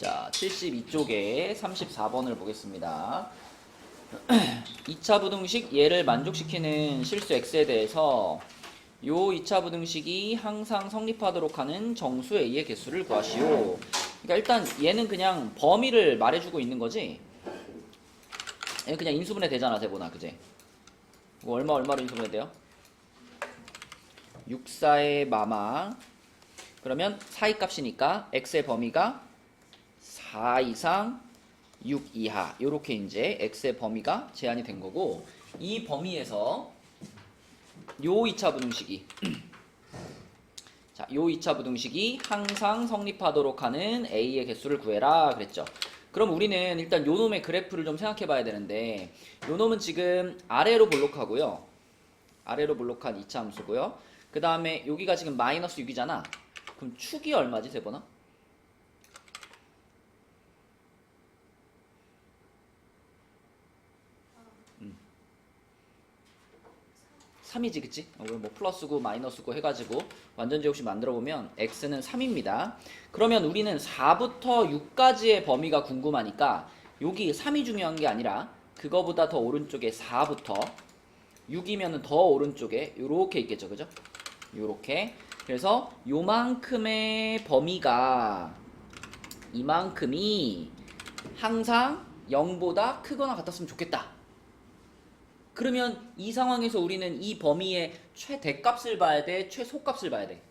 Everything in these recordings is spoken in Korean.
자, 72쪽에 34번을 보겠습니다. 2차 부등식 얘를 만족시키는 실수 x에 대해서 요 2차 부등식이 항상 성립하도록 하는 정수 a의 개수를 구하시오. 그러니까 일단 얘는 그냥 범위를 말해주고 있는 거지. 얘는 그냥 인수분해 되잖아, 대보나, 그제? 이거 얼마로 인수분해 돼요? 6, 4의 마마. 그러면 사이 값이니까 x의 범위가 4 이상 6 이하 요렇게 이제 x의 범위가 제한이 된 거고, 이 범위에서 요 2차 부등식이 자, 요 2차 부등식이 항상 성립하도록 하는 a의 개수를 구해라 그랬죠. 그럼 우리는 일단 요 놈의 그래프를 좀 생각해 봐야 되는데, 요 놈은 지금 아래로 볼록하고요. 아래로 볼록한 2차 함수고요. 그 다음에 여기가 지금 마이너스 6이잖아. 그럼 축이 얼마지, 세번아? 3이지, 그치? 뭐 플러스고 마이너스고 해가지고 완전 제곱식 만들어보면 x는 3입니다. 그러면 우리는 4부터 6까지의 범위가 궁금하니까 여기 3이 중요한 게 아니라 그거보다 더 오른쪽에 4부터 6이면 더 오른쪽에 요렇게 있겠죠, 그죠? 요렇게. 그래서 요만큼의 범위가 이만큼이 항상 0보다 크거나 같았으면 좋겠다. 그러면 이 상황에서 우리는 이 범위의 최대값을 봐야 돼, 최소값을 봐야 돼?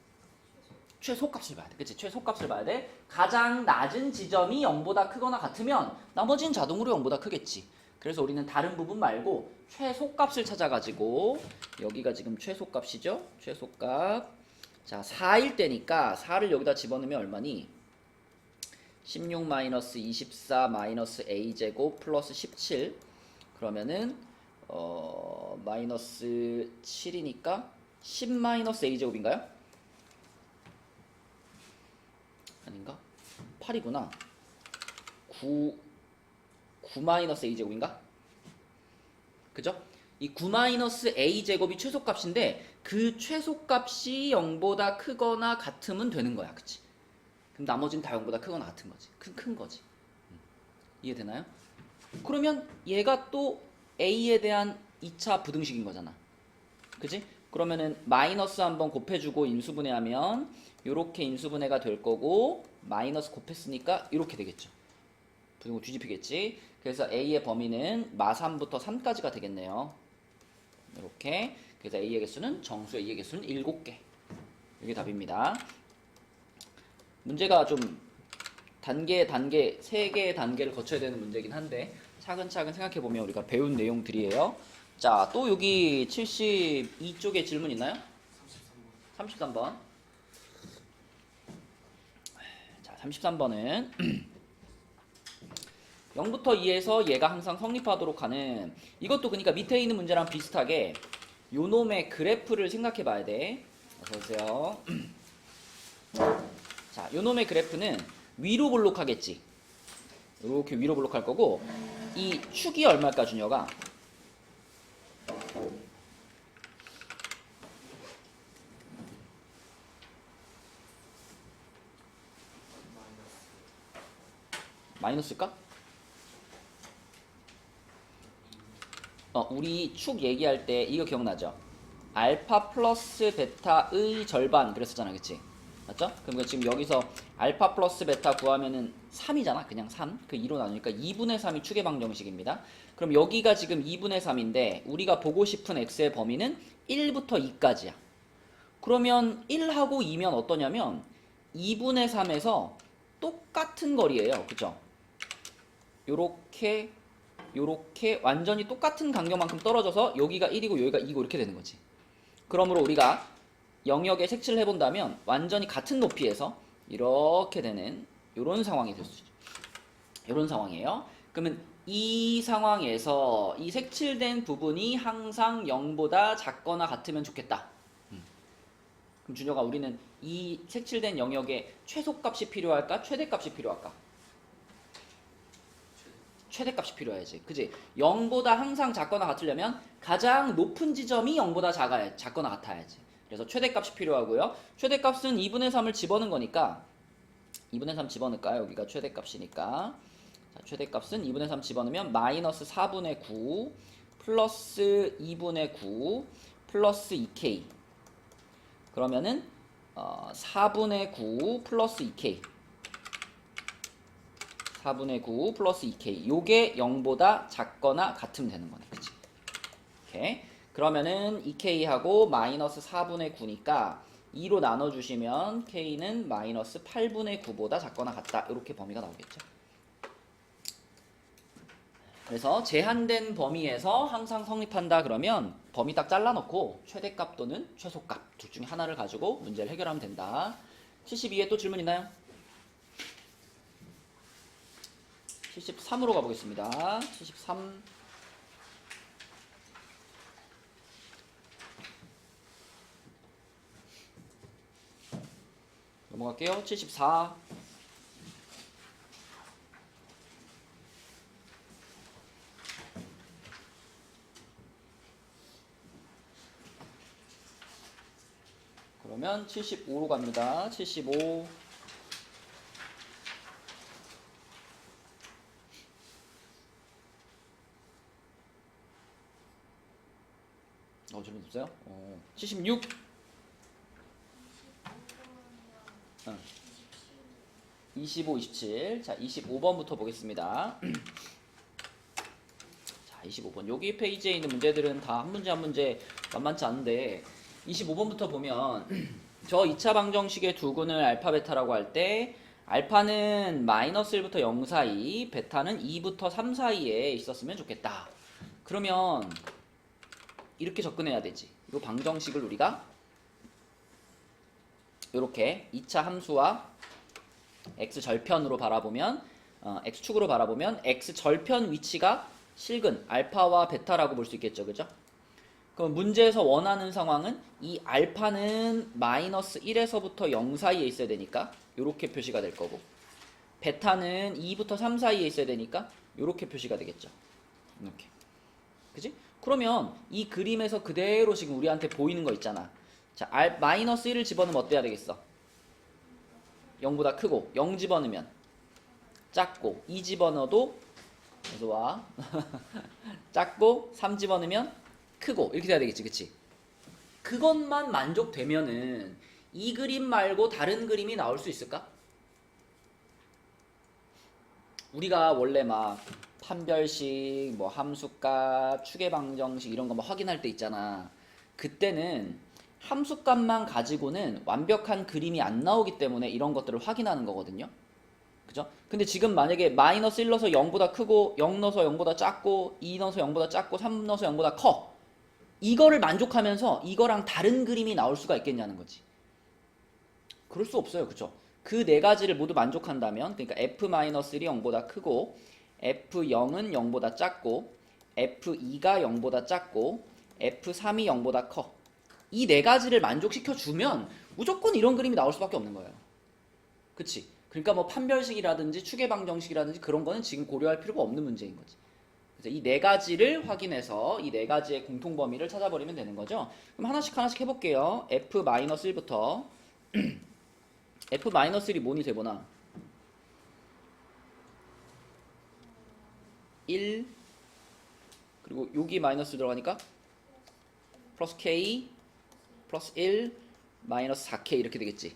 최소값을 봐야 돼. 그치? 최소값을 봐야 돼. 가장 낮은 지점이 0보다 크거나 같으면 나머지는 자동으로 0보다 크겠지. 그래서 우리는 다른 부분 말고 최소값을 찾아가지고, 여기가 지금 최소값이죠? 최소값. 자, 4일 때니까 4를 여기다 집어넣으면 얼마니? 16-24 a제곱 플러스 17. 그러면은 마이너스 7이니까 10 마이너스 a제곱인가요? 아닌가? 8이구나. 9 마이너스 a제곱인가? 그죠? 이 9 마이너스 a제곱이 최소값인데 그 최소값이 0보다 크거나 같으면 되는 거야. 그치? 그럼 나머지는 다 0보다 크거나 같은 거지. 큰 거지. 이해되나요? 그러면 얘가 또 a에 대한 2차 부등식인 거잖아. 그지? 그러면은 마이너스 한번 곱해주고 인수분해하면 요렇게 인수분해가 될 거고, 마이너스 곱했으니까 이렇게 되겠죠. 부등호 뒤집히겠지. 그래서 a의 범위는 마3부터 3까지가 되겠네요. 이렇게. 그래서 a의 개수는, 정수 a의 개수는 7개. 이게 답입니다. 문제가 좀 단계 3개의 단계를 거쳐야 되는 문제긴 한데 차근차근 생각해보면 우리가 배운 내용들이에요. 자, 또 여기 72쪽에 질문 있나요? 33번. 자, 33번은 0부터 2에서 얘가 항상 성립하도록 하는, 이것도 그러니까 밑에 있는 문제랑 비슷하게 요 놈의 그래프를 생각해 봐야 돼. 어서오세요. 자, 요 놈의 그래프는 위로 볼록하겠지. 이렇게 위로 볼록할 거고, 이 축이 얼마일까, 준혁아? 마이너스일까? 우리 축 얘기할 때 이거 기억나죠? 알파 플러스 베타의 절반 그랬었잖아, 그치? 맞죠? 그럼 지금 여기서 알파 플러스 베타 구하면은 3이잖아. 그냥 3. 그 2로 나누니까 2분의 3이 축의 방정식입니다. 그럼 여기가 지금 2분의 3인데 우리가 보고 싶은 x의 범위는 1부터 2까지야. 그러면 1하고 2면 어떠냐면 2분의 3에서 똑같은 거리예요. 그죠? 요렇게 완전히 똑같은 간격만큼 떨어져서 여기가 1이고 여기가 2고 이렇게 되는 거지. 그러므로 우리가 영역에 색칠을 해본다면 완전히 같은 높이에서 이렇게 되는 이런 상황이 될 수 있죠. 이런 상황이에요. 그러면 이 상황에서 이 색칠된 부분이 항상 0보다 작거나 같으면 좋겠다. 그럼 준혁아, 우리는 이 색칠된 영역에 최소값이 필요할까? 최대값이 필요할까? 최대값이 필요해야지. 그지? 0보다 항상 작거나 같으려면 가장 높은 지점이 0보다 작거나 같아야지. 그래서 최대값이 필요하고요. 최대값은 2분의 3을 집어넣은 거니까 2분의 3 집어넣을까요? 여기가 최대값이니까. 자, 최대값은 2분의 3 집어넣으면 마이너스 4분의 9 플러스 2분의 9 플러스 2k. 그러면은 4분의 9 플러스 2k. 4분의 9 플러스 2k. 요게 0보다 작거나 같으면 되는 거네. 그치? 오케이. 그러면은 2k하고 마이너스 4분의 9니까 2로 나눠주시면 k는 마이너스 8분의 9보다 작거나 같다. 이렇게 범위가 나오겠죠. 그래서 제한된 범위에서 항상 성립한다 그러면 범위 딱 잘라놓고 최대값 또는 최소값 둘 중에 하나를 가지고 문제를 해결하면 된다. 72에 또 질문 있나요? 73으로 가보겠습니다. 73. 넘어갈게요. 74. 그러면 75로 갑니다. 75. 질문 없어요? 76. 25, 27. 자, 25번부터 보겠습니다. 자, 25번. 여기 페이지에 있는 문제들은 다 한 문제 한 문제 만만치 않은데 25번부터 보면 저 2차 방정식의 두근을 알파 베타라고 할 때 알파는 마이너스 1부터 0 사이, 베타는 2부터 3 사이에 있었으면 좋겠다. 그러면 이렇게 접근해야 되지. 이 방정식을 우리가 이렇게 2차 함수와 x절편으로 바라보면 x축으로 바라보면 x절편 위치가 실근 알파와 베타라고 볼 수 있겠죠. 그죠? 그럼 문제에서 원하는 상황은 이 알파는 마이너스 1에서부터 0 사이에 있어야 되니까 이렇게 표시가 될 거고 베타는 2부터 3 사이에 있어야 되니까 이렇게 표시가 되겠죠. 이렇게. 그지? 그러면 이 그림에서 그대로 지금 우리한테 보이는 거 있잖아. 자, 마이너스 1을 집어넣으면 어때야 되겠어? 0보다 크고 0 집어넣으면 작고 2 집어넣어도 그래서 와 작고 3 집어넣으면 크고 이렇게 돼야 되겠지. 그치? 그것만 만족되면은 이 그림 말고 다른 그림이 나올 수 있을까? 우리가 원래 막 판별식, 뭐 함수값, 추계방정식 이런 거 막 확인할 때 있잖아. 그때는 함수값만 가지고는 완벽한 그림이 안 나오기 때문에 이런 것들을 확인하는 거거든요. 그죠? 근데 지금 만약에 마이너스 1 넣어서 0보다 크고 0 넣어서 0보다 작고 2 넣어서 0보다 작고 3 넣어서 0보다 커. 이거를 만족하면서 이거랑 다른 그림이 나올 수가 있겠냐는 거지. 그럴 수 없어요. 그죠? 그 네 가지를 모두 만족한다면 그러니까 f-1이 0보다 크고 f0은 0보다 작고 f2가 0보다 작고 f3이 0보다 커. 이 네 가지를 만족시켜 주면 무조건 이런 그림이 나올 수밖에 없는 거예요. 그치? 그러니까 뭐 판별식이라든지 추계방정식이라든지 그런 거는 지금 고려할 필요가 없는 문제인 거지. 그래서 이 네 가지를 확인해서 이 네 가지의 공통 범위를 찾아버리면 되는 거죠. 그럼 하나씩 해볼게요. f-1부터 f-1이 뭐니 세보나? 1 그리고 여기 마이너스 들어가니까 플러스 k 플러스 1 마이너스 4k 이렇게 되겠지.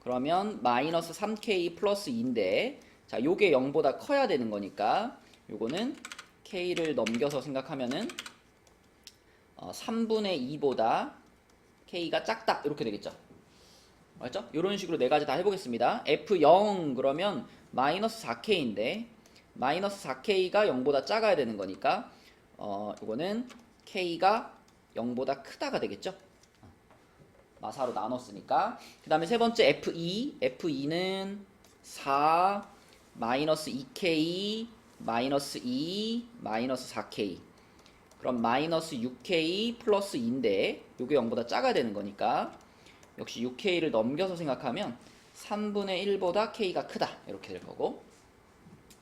그러면 마이너스 3k 플러스 2인데 자 요게 0보다 커야 되는 거니까 요거는 k를 넘겨서 생각하면은 3분의 2보다 k가 작다 이렇게 되겠죠. 맞죠? 이런 식으로 네 가지 다 해보겠습니다. f0 그러면 마이너스 4k인데 마이너스 4k가 0보다 작아야 되는 거니까 이거는 k가 0보다 크다가 되겠죠. 마사로 나눴으니까. 그 다음에 세 번째 f2는 4 마이너스 2k 마이너스 2 마이너스 4k 그럼 마이너스 6k 플러스 2인데 요게 0보다 작아야 되는 거니까 역시 6k를 넘겨서 생각하면 3분의 1보다 k가 크다 이렇게 될 거고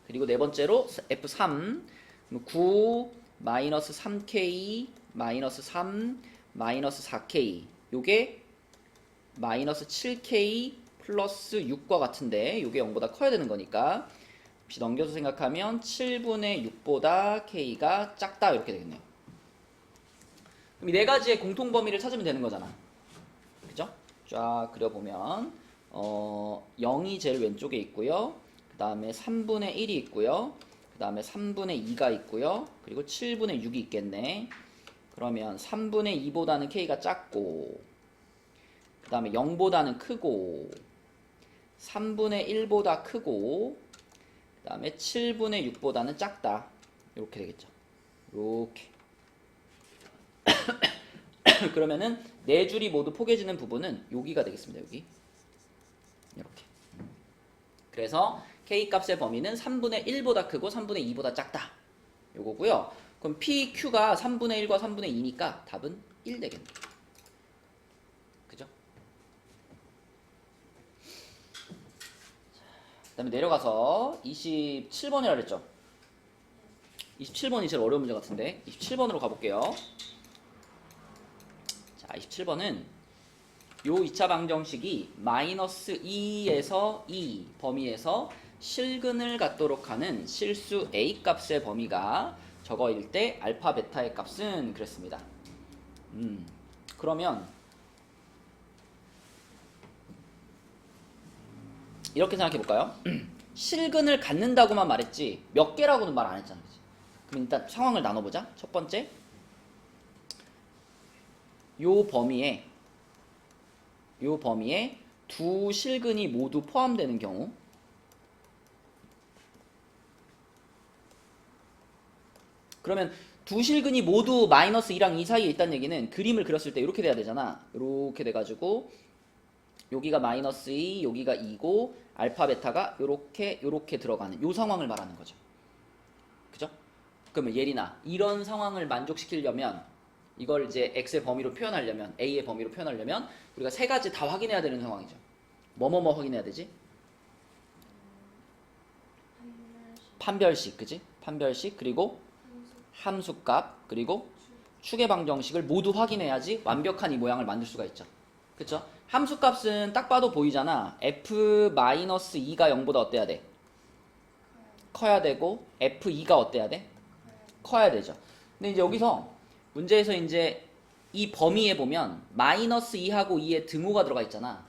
그리고 네 번째로 f3 9 마이너스 3k 마이너스 3 마이너스 4k 요게 마이너스 7k 플러스 6과 같은데 이게 0보다 커야 되는 거니까 혹시 넘겨서 생각하면 7분의 6보다 k가 작다 이렇게 되겠네요. 그럼 이 네 가지의 공통 범위를 찾으면 되는 거잖아. 그죠? 쫙 그려보면 0이 제일 왼쪽에 있고요. 그 다음에 3분의 1이 있고요. 그 다음에 3분의 2가 있고요. 그리고 7분의 6이 있겠네. 그러면 3분의 2보다는 k가 작고 그 다음에 0보다는 크고 3분의 1보다 크고 그 다음에 7분의 6보다는 작다. 이렇게 되겠죠. 이렇게. 그러면은 네 줄이 모두 포개지는 부분은 여기가 되겠습니다. 여기. 이렇게. 그래서 k 값의 범위는 3분의 1보다 크고 3분의 2보다 작다. 요거고요. 그럼 PQ가 3분의 1과 3분의 2니까 답은 1 되겠네요. 그죠? 그 다음에 내려가서 27번이라 그랬죠? 27번이 제일 어려운 문제 같은데 27번으로 가볼게요. 자, 27번은 요 2차 방정식이 마이너스 2에서 2 범위에서 실근을 갖도록 하는 실수 A 값의 범위가 저거일 때 알파 베타의 값은 그랬습니다. 그러면 이렇게 생각해 볼까요? 실근을 갖는다고만 말했지 몇 개라고는 말 안 했잖아. 그치? 그럼 일단 상황을 나눠보자. 첫 번째, 요 범위에 두 실근이 모두 포함되는 경우, 그러면 두 실근이 모두 마이너스 2랑 2 사이에 있다는 얘기는 그림을 그렸을 때 이렇게 돼야 되잖아. 이렇게 돼가지고 여기가 마이너스 2, 여기가 2고 알파 베타가 요렇게 들어가는 요 상황을 말하는 거죠. 그죠? 그러면 예리나 이런 상황을 만족시키려면 이걸 이제 x의 범위로 표현하려면 a의 범위로 표현하려면 우리가 세 가지 다 확인해야 되는 상황이죠. 뭐뭐뭐 확인해야 되지? 판별식, 그지? 판별식 그리고 함수값 그리고 추계 방정식을 모두 확인해야지 완벽한 이 모양을 만들 수가 있죠. 그쵸? 함수값은 딱 봐도 보이잖아. f-2가 0보다 어때야 돼? 커야 되고 f2가 어때야 돼? 커야 되죠. 근데 이제 여기서 문제에서 이제 이 범위에 보면 마이너스 2하고 2에 등호가 들어가 있잖아.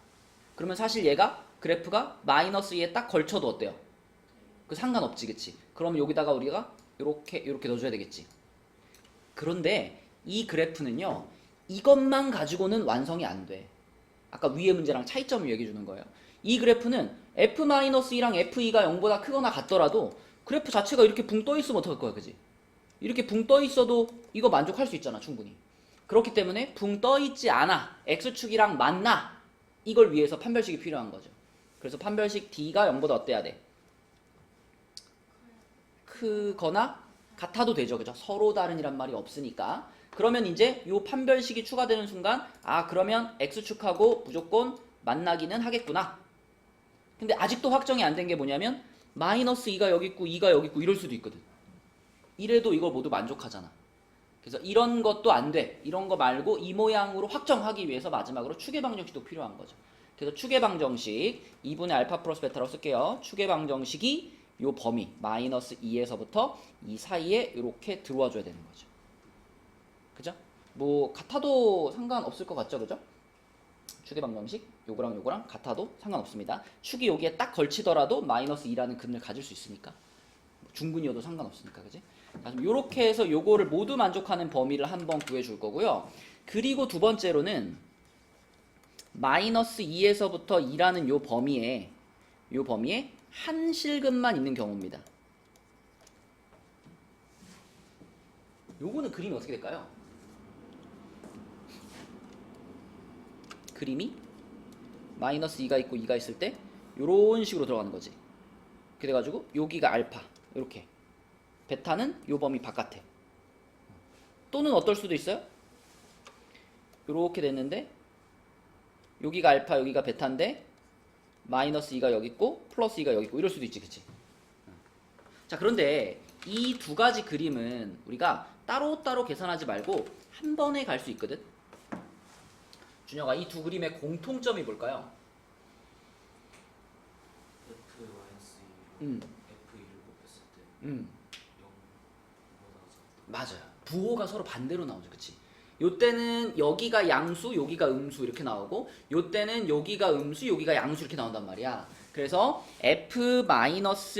그러면 사실 얘가 그래프가 마이너스 2에 딱 걸쳐도 어때요? 그 상관없지, 그치? 그러면 여기다가 우리가 이렇게 넣어줘야 되겠지. 그런데 이 그래프는요, 이것만 가지고는 완성이 안 돼. 아까 위의 문제랑 차이점을 얘기해 주는 거예요. 이 그래프는 f-2랑 f2가 0보다 크거나 같더라도 그래프 자체가 이렇게 붕 떠 있으면 어떡할 거야, 그지? 이렇게 붕 떠 있어도 이거 만족할 수 있잖아, 충분히. 그렇기 때문에 붕 떠 있지 않아, x축이랑 맞나, 이걸 위해서 판별식이 필요한 거죠. 그래서 판별식 d가 0보다 어때야 돼? 크거나 같아도 되죠, 그죠? 서로 다른이란 말이 없으니까. 그러면 이제 요 판별식이 추가되는 순간, 아, 그러면 x축하고 무조건 만나기는 하겠구나. 근데 아직도 확정이 안 된 게 뭐냐면 마이너스 2가 여기 있고 2가 여기 있고 이럴 수도 있거든. 이래도 이걸 모두 만족하잖아. 그래서 이런 것도 안 돼. 이런 거 말고 이 모양으로 확정하기 위해서 마지막으로 추계 방정식도 필요한 거죠. 그래서 추계 방정식 2분의 알파 플러스 베타라고 쓸게요. 추계 방정식이 요 범위 마이너스 2에서부터 이 사이에 이렇게 들어와 줘야 되는 거죠. 그죠? 뭐 같아도 상관없을 것 같죠, 그죠? 추계 방정식 요거랑 같아도 상관없습니다. 축이 여기에 딱 걸치더라도 마이너스 2라는 근을 가질 수 있으니까 중근이어도 상관없으니까, 그지? 요렇게 해서 요거를 모두 만족하는 범위를 한번 구해줄 거고요. 그리고 두 번째로는 마이너스 2에서부터 2라는 요 범위에 한 실근만 있는 경우입니다. 요거는 그림이 어떻게 될까요? 그림이 마이너스 2가 있고 2가 있을 때 요런 식으로 들어가는 거지. 그래가지고 여기가 알파 이렇게, 베타는 요 범위 바깥에. 또는 어떨 수도 있어요? 요렇게 됐는데 여기가 알파 여기가 베타인데 마이너스 2가 여기 있고 플러스 2가 여기 있고 이럴 수도 있지, 그치? 자, 그런데 이 두 가지 그림은 우리가 따로따로 계산하지 말고 한 번에 갈 수 있거든. 준혁아, 이 두 그림의 공통점이 뭘까요? 음, F2를 곱했을 때 음. 0보다 작다. 맞아요. 부호가 서로 반대로 나오죠. 그치? 요때는 여기가 양수, 여기가 음수 이렇게 나오고 요때는 여기가 음수, 여기가 양수 이렇게 나온단 말이야. 그래서 F-2하고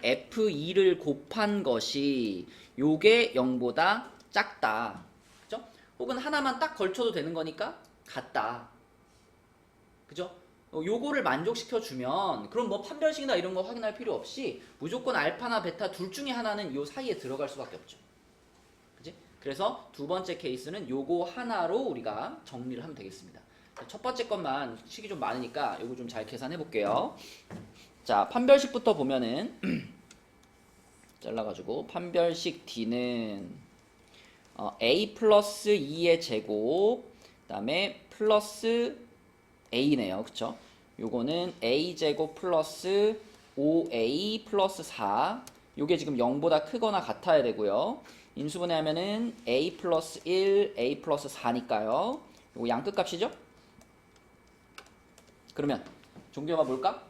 F2를 곱한 것이 요게 0보다 작다. 그죠? 혹은 하나만 딱 걸쳐도 되는 거니까 같다. 그죠? 요거를 만족시켜주면 그럼 뭐 판별식이나 이런 거 확인할 필요 없이 무조건 알파나 베타 둘 중에 하나는 요 사이에 들어갈 수밖에 없죠. 그지? 그래서 두 번째 케이스는 요거 하나로 우리가 정리를 하면 되겠습니다. 첫 번째 것만 식이 좀 많으니까 요거 좀 잘 계산해 볼게요. 자, 판별식부터 보면은 잘라가지고 판별식 D는 A 플러스 2의 제곱 그 다음에 플러스 A네요. 그쵸? 요거는 A제곱 플러스 5A 플러스 4 요게 지금 0보다 크거나 같아야 되고요. 인수분해하면은 A 플러스 1, A 플러스 4니까요. 요거 양끝값이죠? 그러면 종교가 뭘까?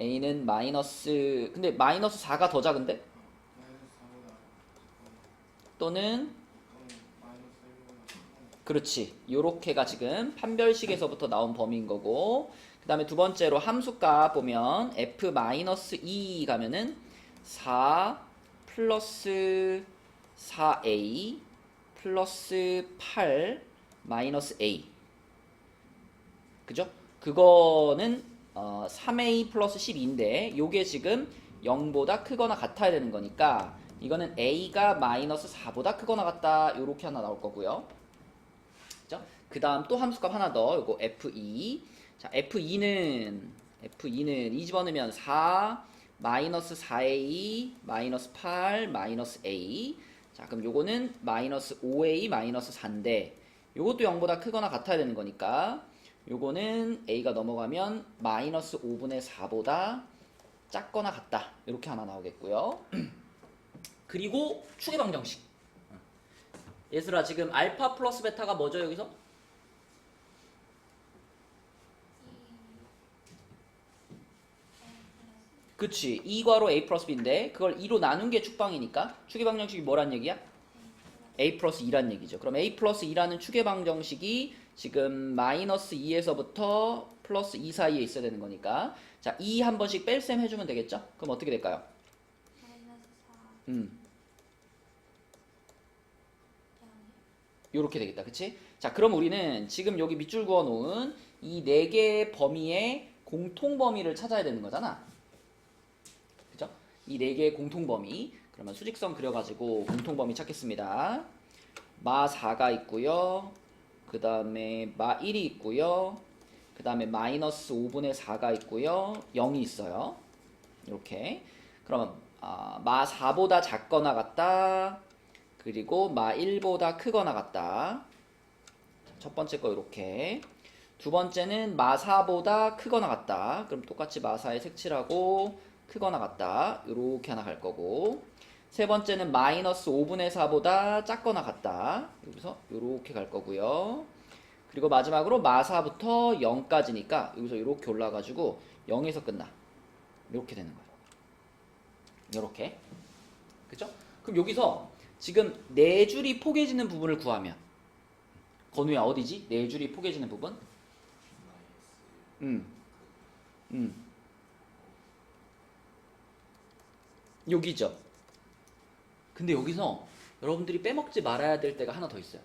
A는 마이너스 근데 마이너스 4가 더 작은데? 또는 그렇지. 요렇게가 지금 판별식에서부터 나온 범위인 거고 그 다음에 두 번째로 함수값 보면 F-2 가면은 4 플러스 4A 플러스 8 마이너스 A 그죠? 그거는 3A 플러스 12인데 요게 지금 0보다 크거나 같아야 되는 거니까 이거는 A가 마이너스 4보다 크거나 같다 요렇게 하나 나올 거고요. 그 다음 또 함수값 하나 더 요거 F2 자 F2는 이 집어넣으면 4 마이너스 4A 마이너스 8 마이너스 A 자 그럼 요거는 마이너스 5A 마이너스 4인데 요것도 0보다 크거나 같아야 되는 거니까 요거는 A가 넘어가면 마이너스 5분의 4보다 작거나 같다 이렇게 하나 나오겠고요. 그리고 추계방정식 얘들아 지금 알파 플러스 베타가 뭐죠 여기서? 그치 2괄호 A 플러스 B인데 그걸 2로 나눈 게 축방이니까 추계방정식이 뭐란 얘기야? A 플러스 2란 얘기죠. 그럼 A 플러스 2라는 추계방정식이 지금 마이너스 2에서부터 플러스 2 사이에 있어야 되는 거니까 자, 2 한 번씩 뺄셈 해주면 되겠죠? 그럼 어떻게 될까요? 요렇게 되겠다. 그치? 자, 그럼 우리는 지금 여기 밑줄 그어 놓은 이 4개의 범위의 공통 범위를 찾아야 되는 거잖아. 그죠? 이 4개의 공통 범위. 그러면 수직선 그려가지고 공통 범위 찾겠습니다. 마 4가 있고요. 그 다음에 마 1이 있고요. 그 다음에 마이너스 5분의 4가 있고요. 0이 있어요. 이렇게. 그러면 마 4보다 작거나 같다. 그리고 마 1보다 크거나 같다. 첫 번째 거 이렇게. 두 번째는 마 4보다 크거나 같다. 그럼 똑같이 마 4에 색칠하고 크거나 같다. 이렇게 하나 갈 거고. 세 번째는 마이너스 5분의 4보다 작거나 같다. 여기서 이렇게 갈 거고요. 그리고 마지막으로 마 4부터 0까지니까 여기서 이렇게 올라가지고 0에서 끝나. 이렇게 되는 거예요. 이렇게. 그죠? 그럼 여기서 지금 네 줄이 포개지는 부분을 구하면 건우야 어디지? 네 줄이 포개지는 부분? 여기죠. 근데 여기서 여러분들이 빼먹지 말아야 될 때가 하나 더 있어요.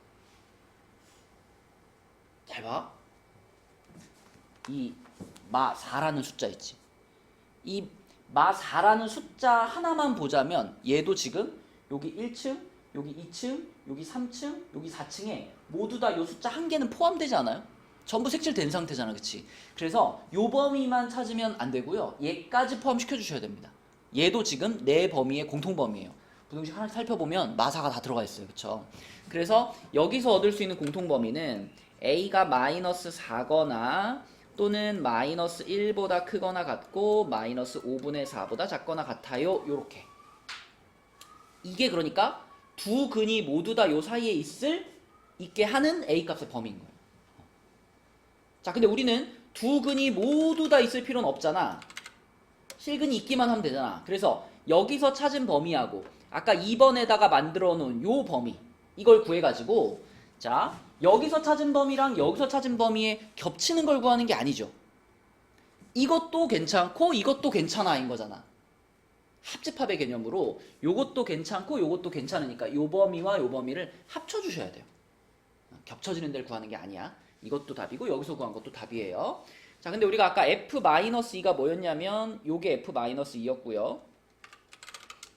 잘 봐. 이 마 4라는 숫자 있지. 이 마 4라는 숫자 하나만 보자면 얘도 지금 여기 1층, 여기 2층, 여기 3층, 여기 4층에 모두 다 요 숫자 한 개는 포함되지 않아요? 전부 색칠된 상태잖아, 그치? 그래서 요 범위만 찾으면 안 되고요. 얘까지 포함시켜 주셔야 됩니다. 얘도 지금 내 범위의 공통 범위예요. 부등식 하나씩 살펴보면 마사가 다 들어가 있어요, 그쵸? 그래서 여기서 얻을 수 있는 공통 범위는 A가 마이너스 4거나 또는 마이너스 1보다 크거나 같고 마이너스 5분의 4보다 작거나 같아요. 요렇게. 이게 그러니까 두 근이 모두 다 요 사이에 있게 하는 A값의 범위인 거예요. 자, 근데 우리는 두 근이 모두 다 있을 필요는 없잖아. 실근이 있기만 하면 되잖아. 그래서 여기서 찾은 범위하고 아까 2번에다가 만들어 놓은 요 범위 이걸 구해가지고 자 여기서 찾은 범위랑 여기서 찾은 범위에 겹치는 걸 구하는 게 아니죠. 이것도 괜찮고 이것도 괜찮아인 거잖아. 합집합의 개념으로 요것도 괜찮고 요것도 괜찮으니까 요 범위와 요 범위를 합쳐주셔야 돼요. 겹쳐지는 데를 구하는 게 아니야. 이것도 답이고 여기서 구한 것도 답이에요. 자, 근데 우리가 아까 f-2가 뭐였냐면 요게 f-2였고요.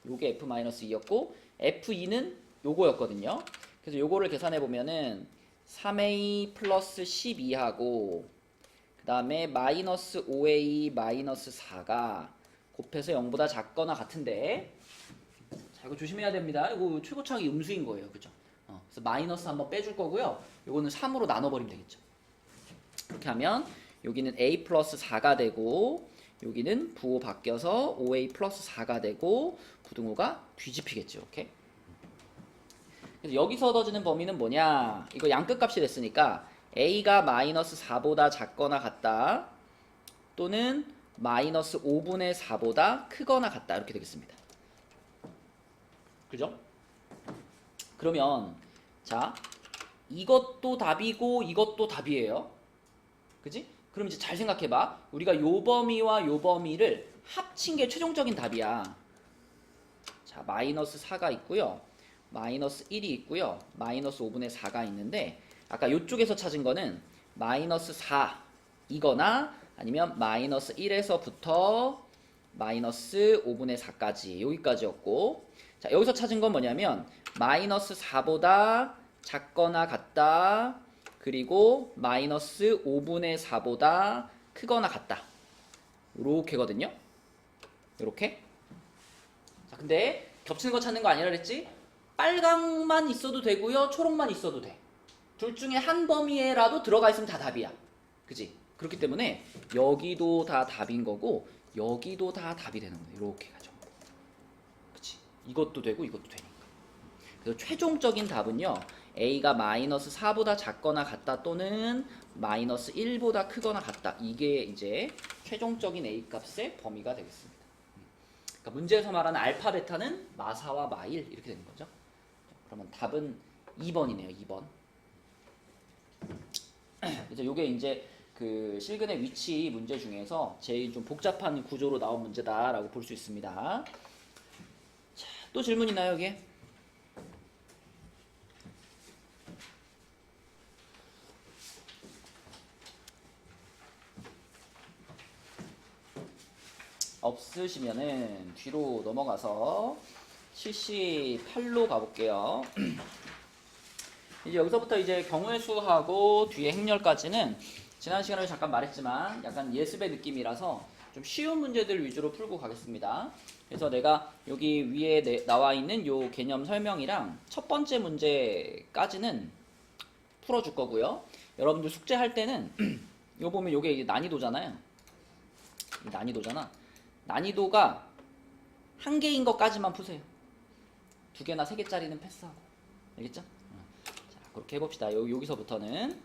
요게 f-2였고 f2는 요거였거든요. 그래서 요거를 계산해 보면은 3a 플러스 12하고 그 다음에 마이너스 5a 마이너스 4가 곱해서 0보다 작거나 같은데 자 이거 조심해야 됩니다. 이거 최고차항이 음수인 거예요. 그죠? 그래서 마이너스 한번 빼줄 거고요. 요거는 3으로 나눠버리면 되겠죠. 그렇게 하면 여기는 a 플러스 4가 되고 여기는 부호 바뀌어서 5a 플러스 4가 되고 부등호가 뒤집히겠죠. 오케이? 그래서 여기서 얻어지는 범위는 뭐냐? 이거 양끝 값이 됐으니까 a가 마이너스 4보다 작거나 같다 또는 마이너스 5분의 4보다 크거나 같다 이렇게 되겠습니다. 그죠? 그러면 자 이것도 답이고 이것도 답이에요. 그지? 그럼 이제 잘 생각해봐. 우리가 요 범위와 요 범위를 합친 게 최종적인 답이야. 자 마이너스 4가 있고요. 마이너스 1이 있고요. 마이너스 5분의 4가 있는데 아까 요쪽에서 찾은 거는 마이너스 4이거나 아니면 마이너스 1에서부터 마이너스 5분의 4까지 여기까지였고 자 여기서 찾은 건 뭐냐면 마이너스 4보다 작거나 같다 그리고 마이너스 5분의 4보다 크거나 같다 요렇게거든요. 요렇게. 자 근데 겹치는 거 찾는 거 아니라 그랬지? 빨강만 있어도 되고요 초록만 있어도 돼. 둘 중에 한 범위에라도 들어가 있으면 다 답이야. 그지? 그렇기 때문에 여기도 다 답인 거고 여기도 다 답이 되는 거예요. 이렇게 가죠. 그치? 이것도 되고 이것도 되니까. 그래서 최종적인 답은요. a가 마이너스 4보다 작거나 같다 또는 마이너스 1보다 크거나 같다. 이게 이제 최종적인 a 값의 범위가 되겠습니다. 그러니까 문제에서 말하는 알파 베타는 마사와 마일 이렇게 되는 거죠. 그러면 답은 2번이네요. 2번. 그래서 요게 이제 그 실근의 위치 문제 중에서 제일 좀 복잡한 구조로 나온 문제다라고 볼 수 있습니다. 자, 또 질문 있나요, 여기에? 없으시면은 뒤로 넘어가서 78로 가볼게요. 이제 여기서부터 이제 경우의 수하고 뒤에 행렬까지는 지난 시간에 잠깐 말했지만 약간 예습의 느낌이라서 좀 쉬운 문제들 위주로 풀고 가겠습니다. 그래서 내가 여기 위에 나와 있는 요 개념 설명이랑 첫 번째 문제까지는 풀어줄 거고요. 여러분들 숙제할 때는 요 보면 요게 이제 난이도잖아요. 난이도잖아. 난이도가 한 개인 것까지만 푸세요. 두 개나 세 개짜리는 패스하고. 알겠죠? 자, 그렇게 해봅시다. 여기서부터는.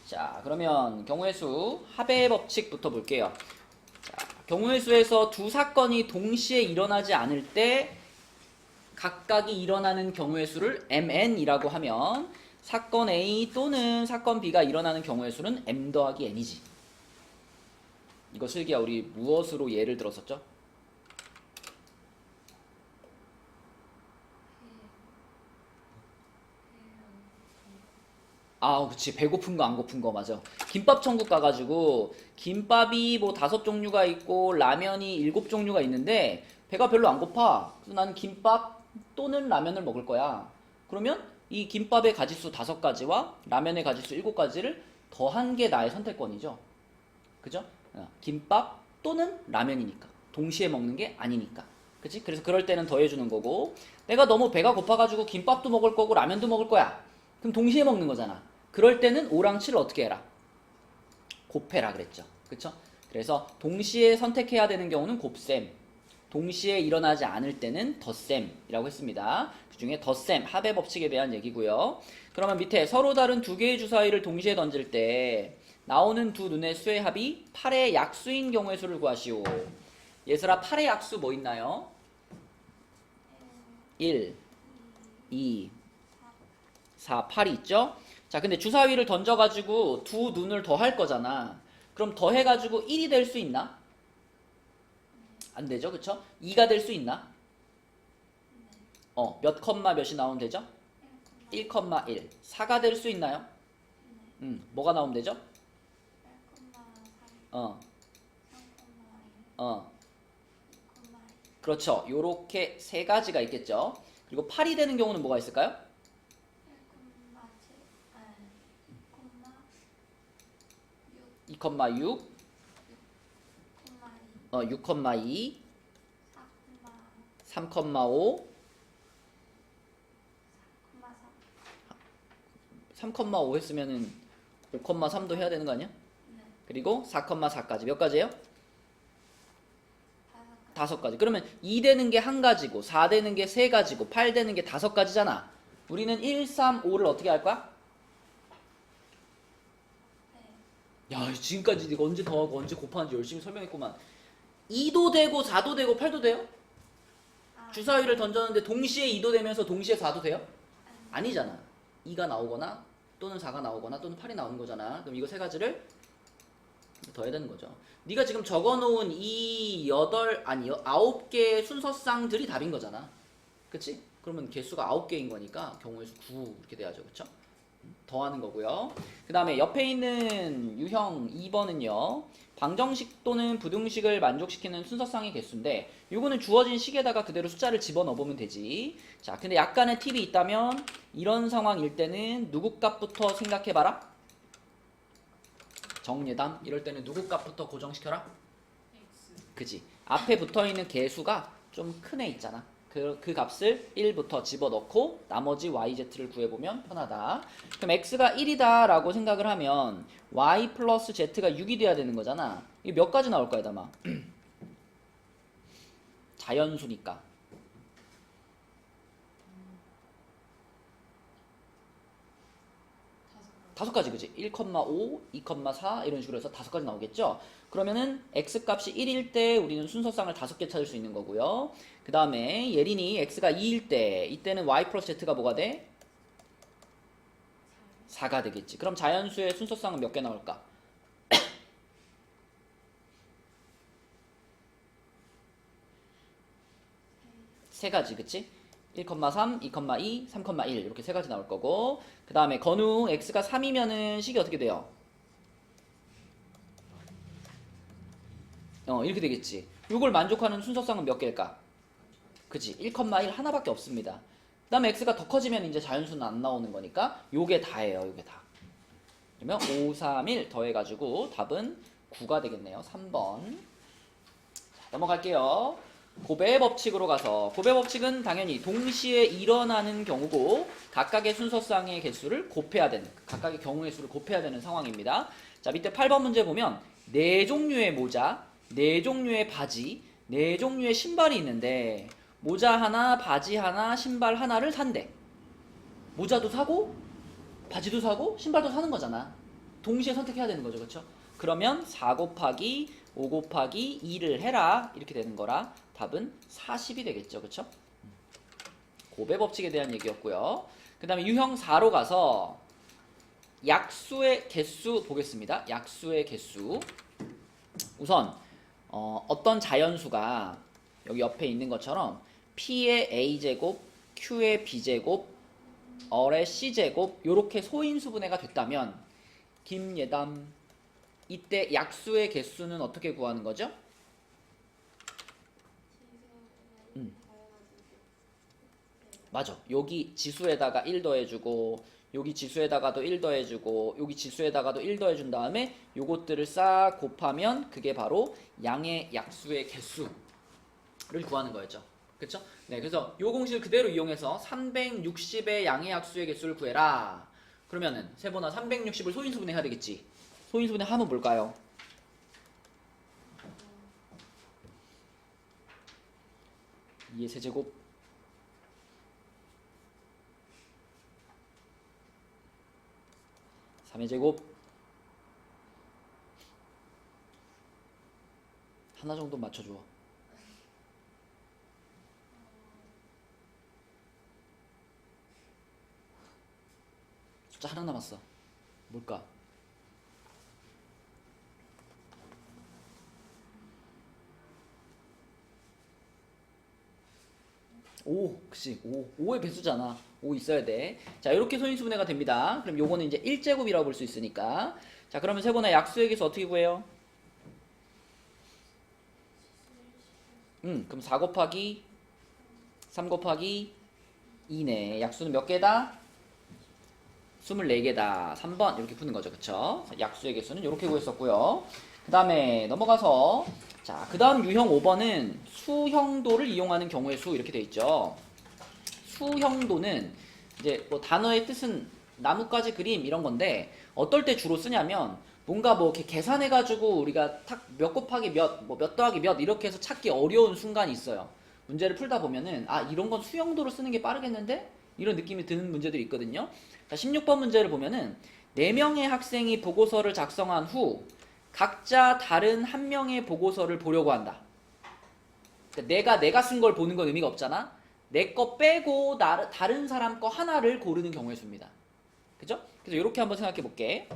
자, 그러면 경우의 수 합의 법칙부터 볼게요. 자, 경우의 수에서 두 사건이 동시에 일어나지 않을 때 각각이 일어나는 경우의 수를 mn이라고 하면 사건 A 또는 사건 B가 일어나는 경우의 수는 m 더하기 n이지. 이거 슬기야 우리 무엇으로 예를 들었었죠? 아, 그치. 배고픈 거 안 고픈 거 맞아. 김밥 천국 가가지고 김밥이 뭐 5종류가 있고 라면이 7종류가 있는데 배가 별로 안 고파. 그래서 나는 김밥 또는 라면을 먹을 거야. 그러면 이 김밥의 가짓수 5가지와 라면의 가짓수 7가지를 더한 게 나의 선택권이죠. 그죠? 김밥 또는 라면이니까. 동시에 먹는 게 아니니까. 그치? 그래서 그럴 때는 더해주는 거고 내가 너무 배가 고파가지고 김밥도 먹을 거고 라면도 먹을 거야. 그럼 동시에 먹는 거잖아. 그럴 때는 5랑 7을 어떻게 해라? 곱해라 그랬죠. 그쵸? 그래서 동시에 선택해야 되는 경우는 곱셈, 동시에 일어나지 않을 때는 덧셈이라고 했습니다. 그 중에 덧셈, 합의 법칙에 대한 얘기고요. 그러면 밑에 서로 다른 두 개의 주사위를 동시에 던질 때 나오는 두 눈의 수의 합이 8의 약수인 경우의 수를 구하시오. 얘들아 8의 약수 뭐 있나요? 1, 2, 4, 8이 있죠? 자, 근데 주사위를 던져가지고 두 눈을 더할 거잖아. 그럼 더해가지고 1이 될 수 있나? 안 되죠, 그쵸? 2가 될 수 있나? 몇 컴마 몇이 나오면 되죠? 1,1. 4가 될 수 있나요? 뭐가 나오면 되죠? 그렇죠. 요렇게 세 가지가 있겠죠. 그리고 8이 되는 경우는 뭐가 있을까요? 2,6, 6,2, 3,5, 3,5 했으면은 5,3도 해야 되는 거 아니야? 그리고 4,4까지 몇 가지예요? 5가지. 그러면 2 되는 게 한 가지고 4 되는 게 세 가지고 8 되는 게 5가지잖아. 우리는 1, 3, 5를 어떻게 할 거야? 야, 지금까지 네가 언제 더하고 언제 곱하는지 열심히 설명했구만. 2도 되고 4도 되고 8도 돼요? 주사위를 던졌는데 동시에 2도 되면서 동시에 4도 돼요? 아니잖아. 2가 나오거나 또는 4가 나오거나 또는 8이 나오는 거잖아. 그럼 이거 세 가지를 더해야 되는 거죠. 네가 지금 적어놓은 이 9개의 순서쌍들이 답인 거잖아. 그치? 그러면 개수가 9개인 거니까 경우의 수 9 이렇게 돼야죠. 그쵸? 더하는 거고요. 그 다음에 옆에 있는 유형 2번은요. 방정식 또는 부등식을 만족시키는 순서쌍의 개수인데 요거는 주어진 식에다가 그대로 숫자를 집어넣어 보면 되지. 자, 근데 약간의 팁이 있다면 이런 상황일 때는 누구 값부터 생각해봐라. 정예담 이럴 때는 누구 값부터 고정시켜라? 그지? 앞에 붙어있는 개수가 좀 큰 애 있잖아. 그 값을 1부터 집어넣고 나머지 yz를 구해보면 편하다. 그럼 x가 1이다 라고 생각을 하면 y 플러스 z가 6이 돼야 되는 거잖아. 이게 몇 가지 나올 거야 담아? 자연수니까 5가지 그지? 1,5, 2,4 이런 식으로 해서 5가지 나오겠죠? 그러면은 x값이 1일 때 우리는 순서쌍을 5개 찾을 수 있는 거고요. 그 다음에 예린이 x가 2일 때 이때는 y 플러스 z가 뭐가 돼? 4가 되겠지. 그럼 자연수의 순서쌍은 몇 개 나올까? 세 가지 그치? 1,3, 2,2, 3,1 이렇게 세 가지 나올 거고 그 다음에 건우 x가 3이면은 식이 어떻게 돼요? 이렇게 되겠지. 이걸 만족하는 순서쌍은 몇 개일까? 그치? 1,1 하나밖에 없습니다. 그 다음에 x가 더 커지면 이제 자연수는 안 나오는 거니까 요게 다예요. 요게 다. 그러면 5, 3, 1 더해가지고 답은 9가 되겠네요. 3번. 자, 넘어갈게요. 고배 법칙으로 가서 고배 법칙은 당연히 동시에 일어나는 경우고 각각의 순서쌍의 개수를 곱해야 되는 각각의 경우의 수를 곱해야 되는 상황입니다. 자, 밑에 8번 문제 보면 4종류의 모자, 4종류의 바지, 4종류의 신발이 있는데 모자 하나, 바지 하나, 신발 하나를 산대. 모자도 사고 바지도 사고 신발도 사는 거잖아. 동시에 선택해야 되는 거죠. 그렇죠? 그러면 4 곱하기 5 곱하기 2를 해라 이렇게 되는 거라 답은 40이 되겠죠. 그쵸? 고배 법칙에 대한 얘기였고요. 그 다음에 유형 4로 가서 약수의 개수 보겠습니다. 약수의 개수. 우선 어떤 자연수가 여기 옆에 있는 것처럼 P의 A제곱, Q의 B제곱, R의 C제곱 이렇게 소인수분해가 됐다면 김예담 이때 약수의 개수는 어떻게 구하는 거죠? 맞아. 여기 지수에다가 1 더해주고 여기 지수에다가도 1 더해주고 여기 지수에다가도 1 더해준 다음에 요것들을 싹 곱하면 그게 바로 양의 약수의 개수를 구하는 거였죠. 그쵸? 네, 그래서 요 공식을 그대로 이용해서 360의 양의 약수의 개수를 구해라. 그러면은 세번화 360을 소인수분해 해야 되겠지. 소인수분해 하면 뭘까요? 2의 세제곱 3의 제곱 하나 정도 맞춰줘. 숫자 하나 남았어. 뭘까? 오, 그치. 5의 배수잖아. 5 있어야 돼. 자, 이렇게 소인수분해가 됩니다. 그럼 요거는 이제 1제곱이라고 볼 수 있으니까. 자, 그러면 세번의 약수에게서 어떻게 구해요? 그럼 4 곱하기 3 곱하기 2네. 약수는 몇 개다? 24개다. 3번 이렇게 푸는 거죠. 그쵸? 약수의 개수는 이렇게 구했었고요. 그 다음에 넘어가서 자, 그 다음 유형 5번은 수형도를 이용하는 경우의 수 이렇게 돼 있죠. 수형도는 이제 뭐 단어의 뜻은 나뭇가지 그림 이런 건데 어떨 때 주로 쓰냐면 뭔가 뭐 이렇게 계산해가지고 우리가 탁 몇 곱하기 몇, 뭐 몇 더하기 몇 이렇게 해서 찾기 어려운 순간이 있어요. 문제를 풀다 보면은 아 이런 건 수형도로 쓰는 게 빠르겠는데? 이런 느낌이 드는 문제들이 있거든요. 자, 16번 문제를 보면은 4명의 학생이 보고서를 작성한 후 각자 다른 한 명의 보고서를 보려고 한다. 그러니까 내가 쓴 걸 보는 건 의미가 없잖아. 내 거 빼고 다른 사람 거 하나를 고르는 경우의 수입니다. 그죠? 그래서 이렇게 한번 생각해 볼게.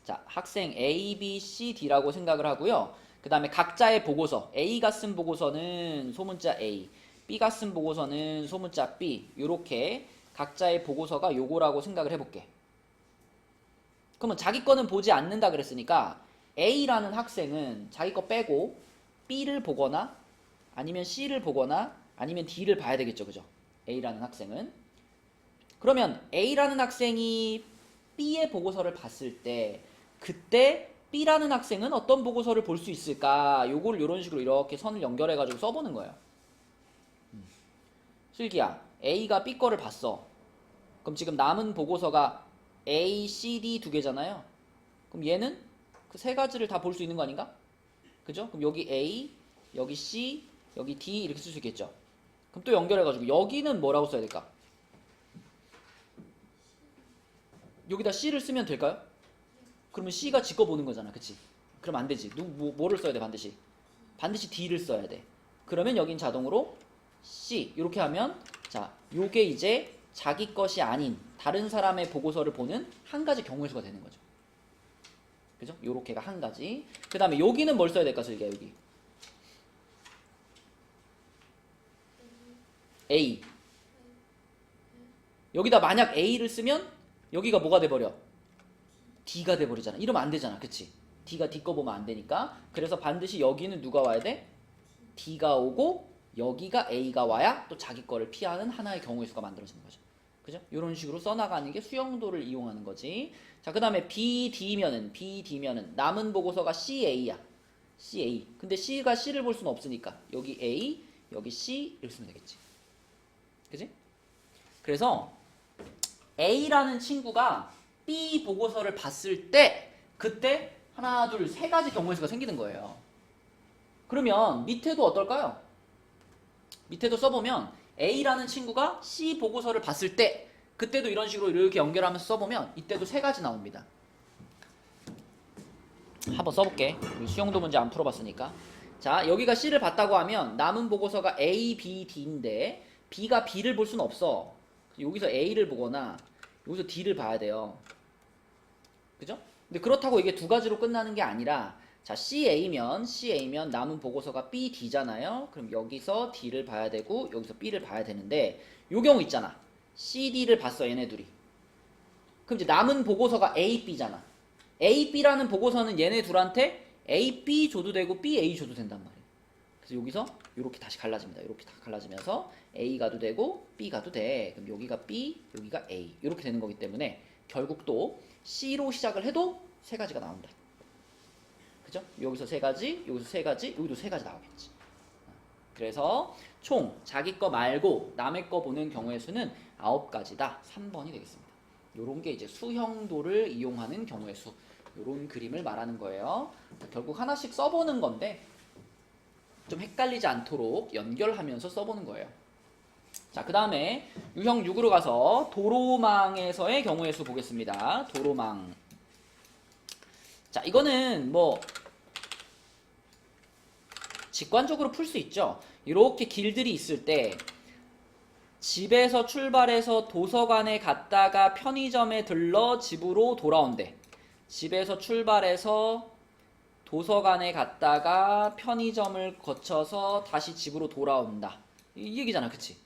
자, 학생 A, B, C, D라고 생각을 하고요. 그 다음에 각자의 보고서, A가 쓴 보고서는 소문자 A, B가 쓴 보고서는 소문자 B, 이렇게 각자의 보고서가 요거라고 생각을 해볼게. 그러면 자기 거는 보지 않는다 그랬으니까 A라는 학생은 자기 거 빼고 B를 보거나 아니면 C를 보거나 아니면 D를 봐야 되겠죠. 그죠? A라는 학생은. 그러면 A라는 학생이 B의 보고서를 봤을 때 그때 B라는 학생은 어떤 보고서를 볼 수 있을까? 요거를 이런 식으로 이렇게 선을 연결해가지고 써보는 거예요. 슬기야, A가 B 거를 봤어. 그럼 지금 남은 보고서가 A, C, D 두 개잖아요. 그럼 얘는 그 세 가지를 다 볼 수 있는 거 아닌가? 그죠? 그럼 여기 A, 여기 C, 여기 D 이렇게 쓸 수 있겠죠? 그럼 또 연결해가지고 여기는 뭐라고 써야 될까? 여기다 C를 쓰면 될까요? 그러면 C가 지 거 보는 거잖아. 그치? 그럼 안 되지. 뭐를 써야 돼 반드시? 반드시 D를 써야 돼. 그러면 여긴 자동으로 C 이렇게 하면 자 요게 이제 자기 것이 아닌 다른 사람의 보고서를 보는 한 가지 경우의 수가 되는 거죠. 그죠? 요렇게가 한 가지. 그 다음에 여기는 뭘 써야 될까? 슬기야 여기 A 여기다 만약 A를 쓰면 여기가 뭐가 돼버려? D가 돼버리잖아. 이러면 안 되잖아. 그치? D가 D 거 보면 안 되니까. 그래서 반드시 여기는 누가 와야 돼? D가 오고 여기가 A가 와야 또 자기 거를 피하는 하나의 경우의 수가 만들어지는 거죠. 그죠? 이런 식으로 써나가는 게 수형도를 이용하는 거지. 자, 그 다음에 BD면은 남은 보고서가 CA야. CA. 근데 C가 C를 볼 수는 없으니까 여기 A, 여기 C 이렇게 쓰면 되겠지. 그지? 그래서 A라는 친구가 B 보고서를 봤을 때 그때 하나, 둘, 세 가지 경우의 수가 생기는 거예요. 그러면 밑에도 어떨까요? 밑에도 써보면 A라는 친구가 C 보고서를 봤을 때 그때도 이런 식으로 이렇게 연결하면서 써보면 이때도 세 가지 나옵니다. 한번 써볼게. 수용도 문제 안 풀어봤으니까. 자, 여기가 C를 봤다고 하면 남은 보고서가 A, B, D인데 B가 B를 볼 수는 없어. 여기서 A를 보거나 여기서 D를 봐야 돼요. 그죠? 근데 그렇다고 이게 두 가지로 끝나는 게 아니라 자, CA면 남은 보고서가 B, D잖아요. 그럼 여기서 D를 봐야 되고 여기서 B를 봐야 되는데 요 경우 있잖아. C, D를 봤어 얘네 둘이. 그럼 이제 남은 보고서가 A, B잖아. A, B라는 보고서는 얘네 둘한테 A, B 줘도 되고 B, A 줘도 된단 말이에요. 그래서 여기서 이렇게 다시 갈라집니다. 이렇게 다 갈라지면서 A 가도 되고 B 가도 돼. 그럼 여기가 B, 여기가 A 이렇게 되는 거기 때문에 결국 또 C로 시작을 해도 세 가지가 나온다. 그죠? 여기서 세 가지, 여기서 세 가지, 여기도 세 가지 나오겠지. 그래서 총 자기 거 말고 남의 거 보는 경우의 수는 9가지다. 3번이 되겠습니다. 요런 게 이제 수형도를 이용하는 경우의 수. 요런 그림을 말하는 거예요. 결국 하나씩 써보는 건데 좀 헷갈리지 않도록 연결하면서 써보는 거예요. 자, 그 다음에 유형 6으로 가서 도로망에서의 경우의 수 보겠습니다. 도로망. 자, 이거는 뭐 직관적으로 풀 수 있죠. 이렇게 길들이 있을 때 집에서 출발해서 도서관에 갔다가 편의점에 들러 집으로 돌아온대. 집에서 출발해서 도서관에 갔다가 편의점을 거쳐서 다시 집으로 돌아온다. 이 얘기잖아, 그치?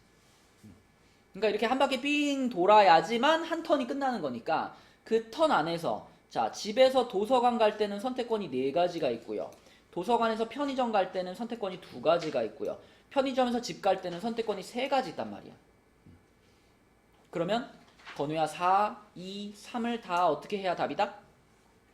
그러니까 이렇게 한 바퀴 삥 돌아야지만 한 턴이 끝나는 거니까 그 턴 안에서 자, 집에서 도서관 갈 때는 선택권이 4가지가 있고요. 도서관에서 편의점 갈 때는 선택권이 2가지가 있고요. 편의점에서 집 갈 때는 선택권이 3가지 있단 말이야. 그러면 건우야 4, 2, 3을 다 어떻게 해야 답이다?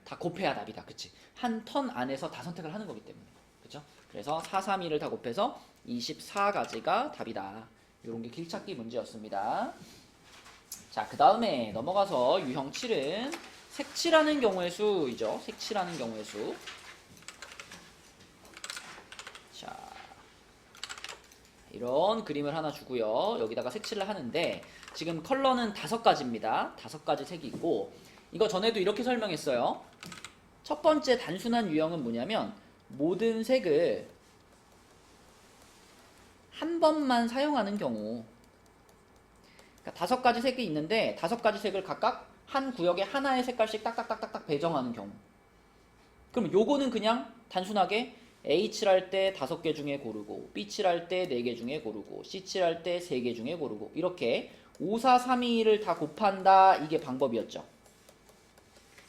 다 곱해야 답이다. 그치? 한 턴 안에서 다 선택을 하는 거기 때문에. 그쵸? 그래서 4, 3, 2를 다 곱해서 24가지가 답이다. 이런 게 길찾기 문제였습니다. 자, 그 다음에 넘어가서 유형 7은 색칠하는 경우의 수이죠. 색칠하는 경우의 수. 자, 이런 그림을 하나 주고요. 여기다가 색칠을 하는데 지금 컬러는 5가지입니다. 5가지 색이 있고 이거 전에도 이렇게 설명했어요. 첫 번째 단순한 유형은 뭐냐면 모든 색을 한 번만 사용하는 경우. 그러니까 5가지 색이 있는데 5가지 색을 각각 한 구역에 하나의 색깔씩 딱딱딱딱딱 배정하는 경우. 그럼 요거는 그냥 단순하게 A 칠할 때 5개 중에 고르고 B 칠할 때 4개 중에 고르고 C 칠할 때 3개 중에 고르고 이렇게 5, 4, 3, 2, 1을 다 곱한다. 이게 방법이었죠.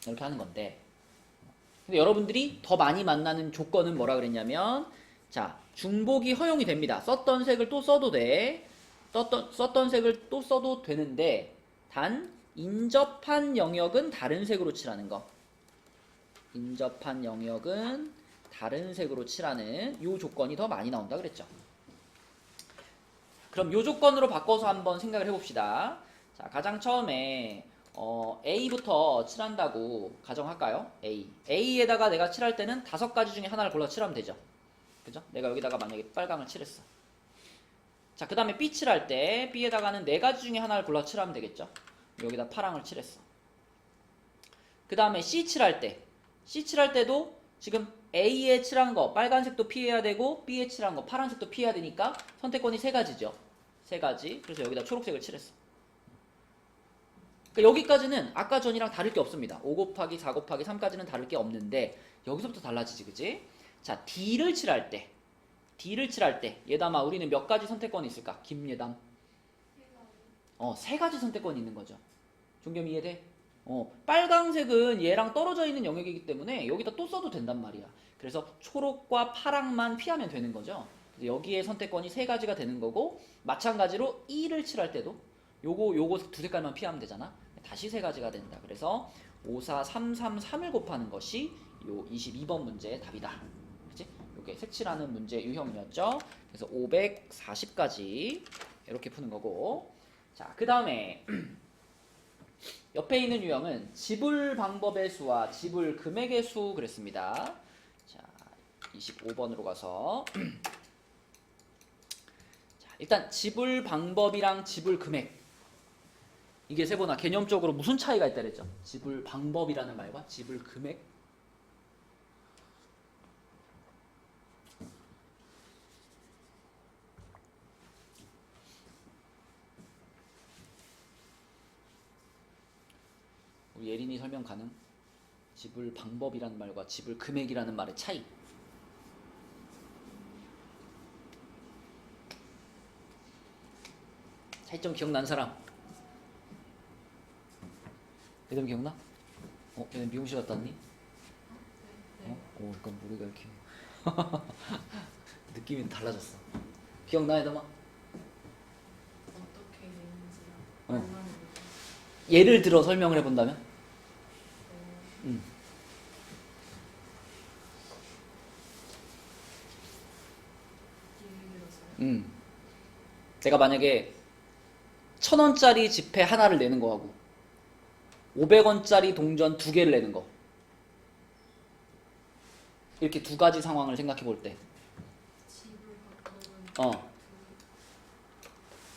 이렇게 하는 건데 근데 여러분들이 더 많이 만나는 조건은 뭐라 그랬냐면 자, 중복이 허용이 됩니다. 썼던 색을 또 써도 돼. 썼던 색을 또 써도 되는데 단 인접한 영역은 다른 색으로 칠하는 거. 인접한 영역은 다른 색으로 칠하는 요 조건이 더 많이 나온다 그랬죠. 그럼 요 조건으로 바꿔서 한번 생각을 해봅시다. 자, 가장 처음에 A부터 칠한다고 가정할까요? A에다가 내가 칠할 때는 5가지 중에 하나를 골라 칠하면 되죠. 그죠? 내가 여기다가 만약에 빨강을 칠했어. 자, 그 다음에 B 칠할 때 B에다가는 4가지 중에 하나를 골라 칠하면 되겠죠. 여기다 파랑을 칠했어. 그 다음에 C 칠할 때도 지금 A에 칠한 거 빨간색도 피해야 되고 B에 칠한 거 파란색도 피해야 되니까 선택권이 3가지죠. 3가지. 그래서 여기다 초록색을 칠했어. 그러니까 여기까지는 아까 전이랑 다를 게 없습니다. 5 곱하기 4 곱하기 3까지는 다를 게 없는데 여기서부터 달라지지, 그치? 자, D를 칠할 때 예담아 우리는 몇 가지 선택권이 있을까? 김예담 3가지 선택권이 있는 거죠. 종겸 이해돼? 빨강색은 얘랑 떨어져 있는 영역이기 때문에 여기다 또 써도 된단 말이야. 그래서 초록과 파랑만 피하면 되는 거죠. 그래서 여기에 선택권이 3가지가 되는 거고 마찬가지로 E를 칠할 때도 요거 2색깔만 피하면 되잖아. 다시 3가지가 된다. 그래서 5, 4, 3, 3, 3을 곱하는 것이 요 22번 문제의 답이다. 그치? 요게 색칠하는 문제 유형이었죠. 그래서 540까지 이렇게 푸는 거고. 자, 그 다음에 옆에 있는 유형은 지불 방법의 수와 지불 금액의 수 그랬습니다. 자, 25번으로 가서 자, 일단 지불 방법이랑 지불 금액 이게 세보나 개념적으로 무슨 차이가 있다 그랬죠? 지불 방법이라는 말과 지불 금액. 우리 예린이 설명 가능? 지불 방법이라는 말과 지불 금액이라는 말의 차이. 차이점 기억나는 사람? 예담 기억나? 예담 미용실 갔다 왔니? 그러니까 머리가 이렇게 느낌이 달라졌어. 기억나 예담아? 어떻게 되는지요? 어. 예를 들어 설명을 해본다면? 예를 들어서요? 내가 만약에 1,000원짜리 지폐 하나를 내는 거하고 500원짜리 동전 2개를 내는 거 이렇게 2가지 상황을 생각해 볼 때 지불 방법은 어.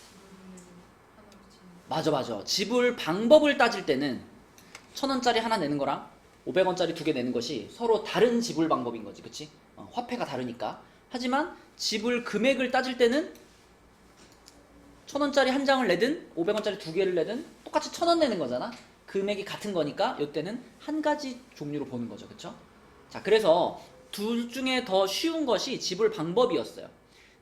지불을 하나로 치는 맞아. 지불 방법을 따질 때는 1,000원짜리 하나 내는 거랑 500원짜리 2개 내는 것이 서로 다른 지불 방법인 거지, 그치? 화폐가 다르니까. 하지만 지불 금액을 따질 때는 1,000원짜리 한 장을 내든 500원짜리 두 개를 내든 똑같이 1,000원 내는 거잖아. 금액이 같은 거니까 이때는 한 가지 종류로 보는 거죠. 그쵸? 자, 그래서 둘 중에 더 쉬운 것이 지불 방법이었어요.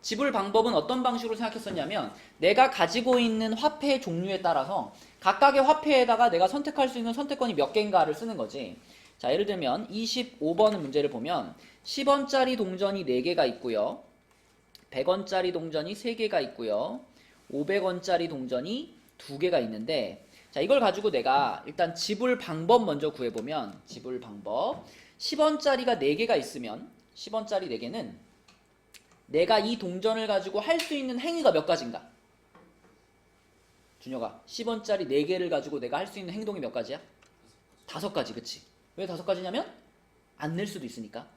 지불 방법은 어떤 방식으로 생각했었냐면 내가 가지고 있는 화폐 종류에 따라서 각각의 화폐에다가 내가 선택할 수 있는 선택권이 몇 개인가를 쓰는 거지. 자, 예를 들면 25번 문제를 보면 10원짜리 동전이 4개가 있고요. 100원짜리 동전이 3개가 있고요. 500원짜리 동전이 2개가 있는데, 자, 이걸 가지고 내가 일단 지불 방법 먼저 구해보면, 지불 방법 10원짜리가 4개가 있으면 10원짜리 4개는 내가 이 동전을 가지고 할 수 있는 행위가 몇 가지인가? 준혁아, 10원짜리 4개를 가지고 내가 할 수 있는 행동이 몇 가지야? 5가지, 그치? 왜 5가지냐면 안 낼 수도 있으니까.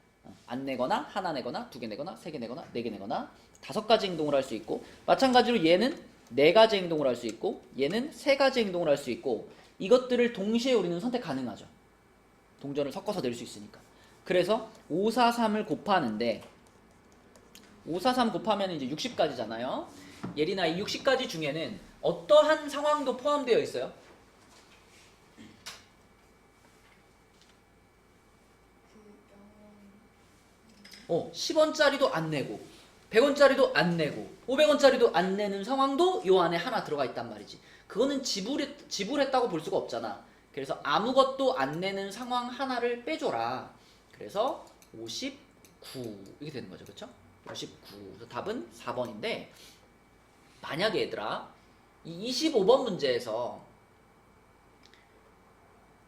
안 내거나 하나 내거나 2개 내거나 3개 내거나 4개 내거나 5가지 행동을 할 수 있고, 마찬가지로 얘는 4가지 행동을 할 수 있고, 얘는 3가지 행동을 할 수 있고, 이것들을 동시에 우리는 선택 가능하죠. 동전을 섞어서 낼 수 있으니까. 그래서 543을 곱하는데 543 곱하면 이제 60가지잖아요. 예린아, 이 60가지 중에는 어떠한 상황도 포함되어 있어요? 10원짜리도 안 내고 100원짜리도 안 내고 500원짜리도 안 내는 상황도 요 안에 하나 들어가 있단 말이지. 그거는 지불했다고 볼 수가 없잖아. 그래서 아무것도 안 내는 상황 하나를 빼줘라. 그래서 59 이렇게 되는 거죠. 그렇죠? 59. 그래서 답은 4번인데, 만약에 얘들아 이 25번 문제에서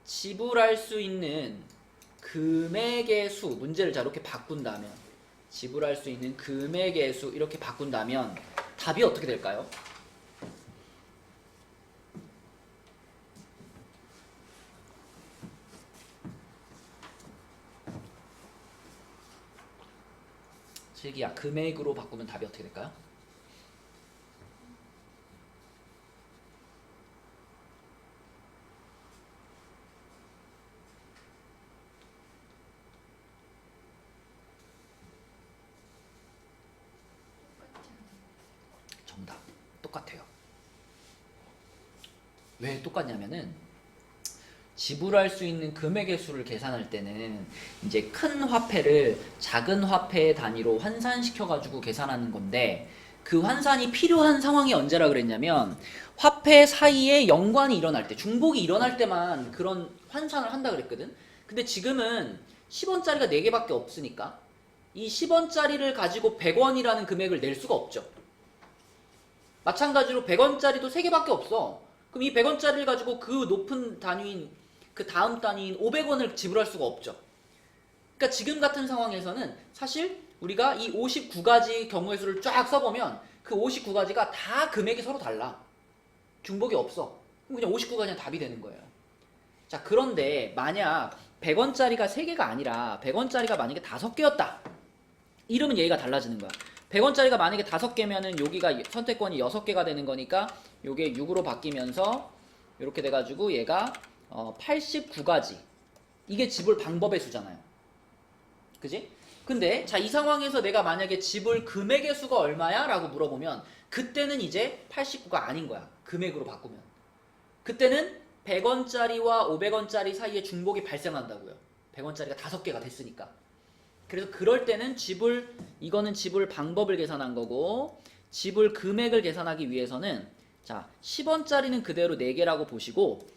지불할 수 있는 금액의 수, 문제를 자 이렇게 바꾼다면, 지불할 수 있는 금액의 수 이렇게 바꾼다면 답이 어떻게 될까요? 슬기야, 금액으로 바꾸면 답이 어떻게 될까요? 정답 똑같아요. 왜 똑같냐면은 지불할 수 있는 금액의 수를 계산할 때는 이제 큰 화폐를 작은 화폐의 단위로 환산시켜 가지고 계산하는 건데, 그 환산이 필요한 상황이 언제라 그랬냐면 화폐 사이에 연관이 일어날 때, 중복이 일어날 때만 그런 환산을 한다 그랬거든. 근데 지금은 10원짜리가 4개밖에 없으니까 이 10원짜리를 가지고 100원이라는 금액을 낼 수가 없죠. 마찬가지로 100원짜리도 3개밖에 없어. 그럼 이 100원짜리를 가지고 그 높은 단위인, 그 다음 단위인 500원을 지불할 수가 없죠. 그러니까 지금 같은 상황에서는 사실 우리가 이 59가지 경우의 수를 쫙 써보면 그 59가지가 다 금액이 서로 달라. 중복이 없어. 그럼 그냥 59가지가 답이 되는 거예요. 자, 그런데 만약 100원짜리가 3개가 아니라 100원짜리가 만약에 5개였다. 이러면 얘가 달라지는 거야. 100원짜리가 만약에 5개면은 여기가 선택권이 6개가 되는 거니까 요게 6으로 바뀌면서 이렇게 돼가지고 얘가 89가지. 이게 지불 방법의 수잖아요. 그지? 근데 자, 이 상황에서 내가 만약에 지불 금액의 수가 얼마야? 라고 물어보면 그때는 이제 89가 아닌 거야. 금액으로 바꾸면. 그때는 100원짜리와 500원짜리 사이에 중복이 발생한다고요. 100원짜리가 5개가 됐으니까. 그래서 그럴 때는 이거는 지불 방법을 계산한 거고, 지불 금액을 계산하기 위해서는 자, 10원짜리는 그대로 4개라고 보시고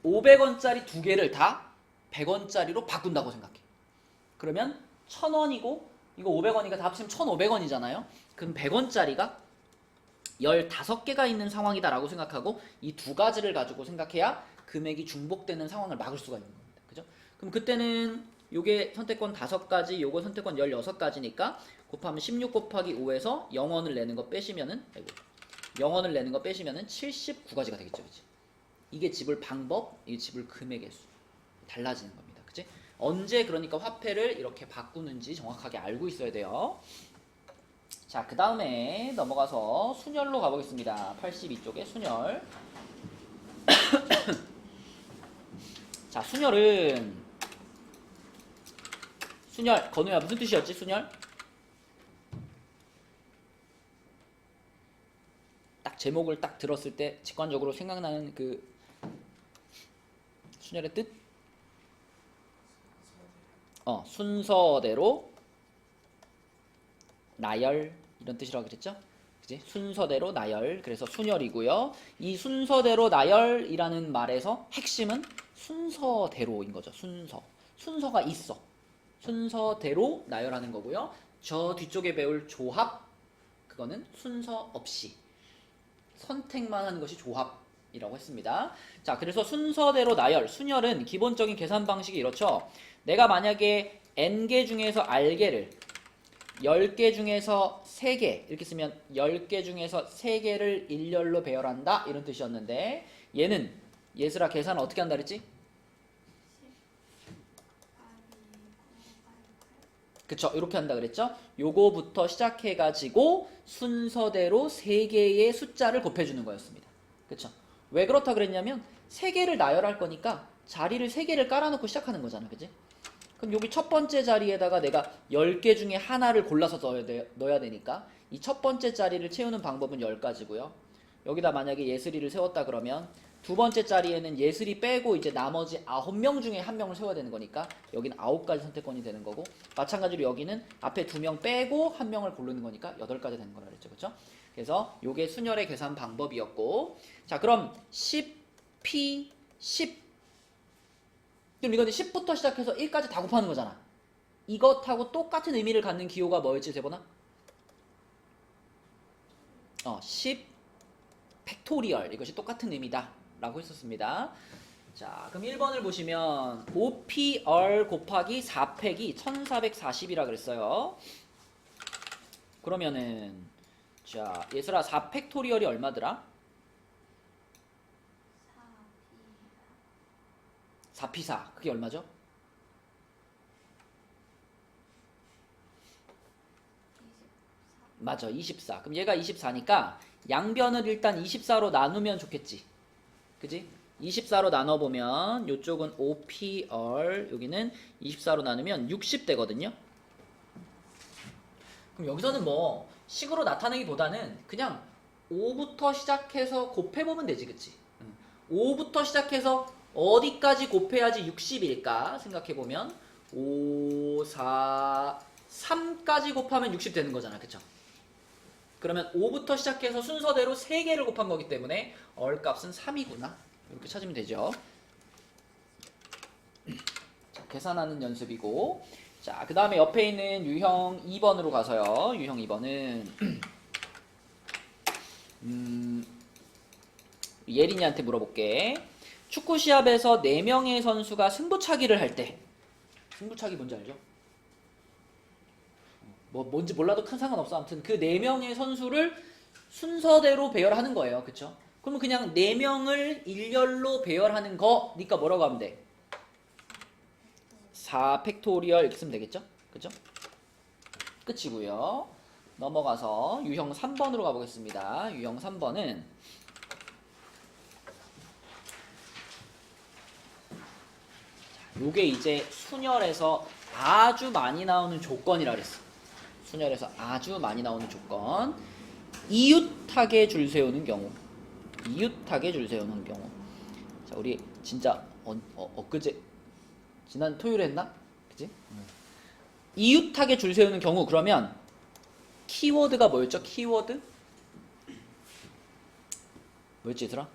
500원짜리 2개를 다 100원짜리로 바꾼다고 생각해. 그러면 1000원이고 이거 500원이니까 다 합치면 1500원이잖아요. 그럼 100원짜리가 15개가 있는 상황이다 라고 생각하고 이 두 가지를 가지고 생각해야 금액이 중복되는 상황을 막을 수가 있는 겁니다. 그죠? 그럼 그때는 요게 선택권 5가지, 요거 선택권 16가지니까 곱하면 16 곱하기 5에서 0원을 내는 거 빼시면은 0원을 내는 거 빼시면은 79가지가 되겠죠. 그치? 이게 지불 방법, 이게 지불 금액의 수. 달라지는 겁니다. 그치? 언제 그러니까 화폐를 이렇게 바꾸는지 정확하게 알고 있어야 돼요. 자, 그 다음에 넘어가서 순열로 가보겠습니다. 82쪽에 순열. 자, 순열, 건우야 무슨 뜻이었지? 순열? 제목을 딱 들었을 때 직관적으로 생각나는 그 순열의 뜻? 순서대로 나열 이런 뜻이라고 그랬죠? 그지? 순서대로 나열. 그래서 순열이고요. 이 순서대로 나열이라는 말에서 핵심은 순서대로인 거죠. 순서가 있어. 순서대로 나열하는 거고요. 저 뒤쪽에 배울 조합, 그거는 순서 없이 선택만 하는 것이 조합이라고 했습니다. 자, 그래서 순서대로 나열, 순열은 기본적인 계산 방식이 이렇죠. 내가 만약에 n개 중에서 r개를 10개 중에서 3개 이렇게 쓰면 10개 중에서 3개를 일렬로 배열한다 이런 뜻이었는데, 얘는 예슬아 계산 어떻게 한다 그랬지? 그쵸, 이렇게 한다 그랬죠? 요거부터 시작해가지고 순서대로 3개의 숫자를 곱해주는 거였습니다. 그쵸? 왜 그렇다 그랬냐면 3개를 나열할 거니까 자리를 3개를 깔아놓고 시작하는 거잖아. 그치? 그럼 여기 첫 번째 자리에다가 내가 10개 중에 하나를 골라서 넣어야 되니까 이 첫 번째 자리를 채우는 방법은 10가지고요. 여기다 만약에 예슬이를 세웠다 그러면 두 번째 자리에는 예슬이 빼고 이제 나머지 9명 중에 1명을 세워야 되는 거니까 여기는 9가지 선택권이 되는 거고, 마찬가지로 여기는 앞에 2명 빼고 1명을 고르는 거니까 8가지 되는 거라 그랬죠. 그쵸? 그래서 요게 순열의 계산 방법이었고, 자 그럼 10, P, 10. 그럼 이거는 10부터 시작해서 1까지 다 곱하는 거잖아. 이것하고 똑같은 의미를 갖는 기호가 뭐였지, 세번아? 10 팩토리얼, 이것이 똑같은 의미다 라고 했었습니다. 자, 그럼 1번을 보시면 5pr 곱하기 4팩이 1440이라 그랬어요. 그러면은 자, 예슬아 4팩토리얼이 얼마더라? 4p4. 그게 얼마죠? 맞아, 24. 그럼 얘가 24니까 양변을 일단 24로 나누면 좋겠지. 그지? 24로 나눠보면 이쪽은 5pr, 여기는 24로 나누면 60 되거든요. 그럼 여기서는 뭐 식으로 나타내기보다는 그냥 5부터 시작해서 곱해보면 되지. 그치? 5부터 시작해서 어디까지 곱해야지 60일까 생각해보면 5, 4, 3까지 곱하면 60 되는 거잖아. 그쵸? 그러면 5부터 시작해서 순서대로 3개를 곱한 거기 때문에 얼값은 3이구나. 이렇게 찾으면 되죠. 자, 계산하는 연습이고, 자, 그 다음에 옆에 있는 유형 2번으로 가서요. 유형 2번은 예린이한테 물어볼게. 축구 시합에서 4명의 선수가 승부차기를 할 때, 승부차기 뭔지 알죠? 뭐 뭔지 몰라도 큰 상관없어. 아무튼 그 4명의 선수를 순서대로 배열하는 거예요. 그쵸? 그러면 그냥 4명을 일렬로 배열하는 거니까 뭐라고 하면 돼? 4 팩토리얼 이렇게 쓰면 되겠죠? 그죠? 끝이고요. 넘어가서 유형 3번으로 가보겠습니다. 유형 3번은 요게 이제 순열에서 아주 많이 나오는 조건이라 그랬어. 순열에서 아주 많이 나오는 조건. 이웃하게 줄 세우는 경우. 이웃하게 줄 세우는 경우. 자, 우리 진짜 엊그제 지난 토요일에 했나? 그치? 이웃하게 줄 세우는 경우. 그러면 키워드가 뭐였죠? 키워드? 뭐였지 얘들아?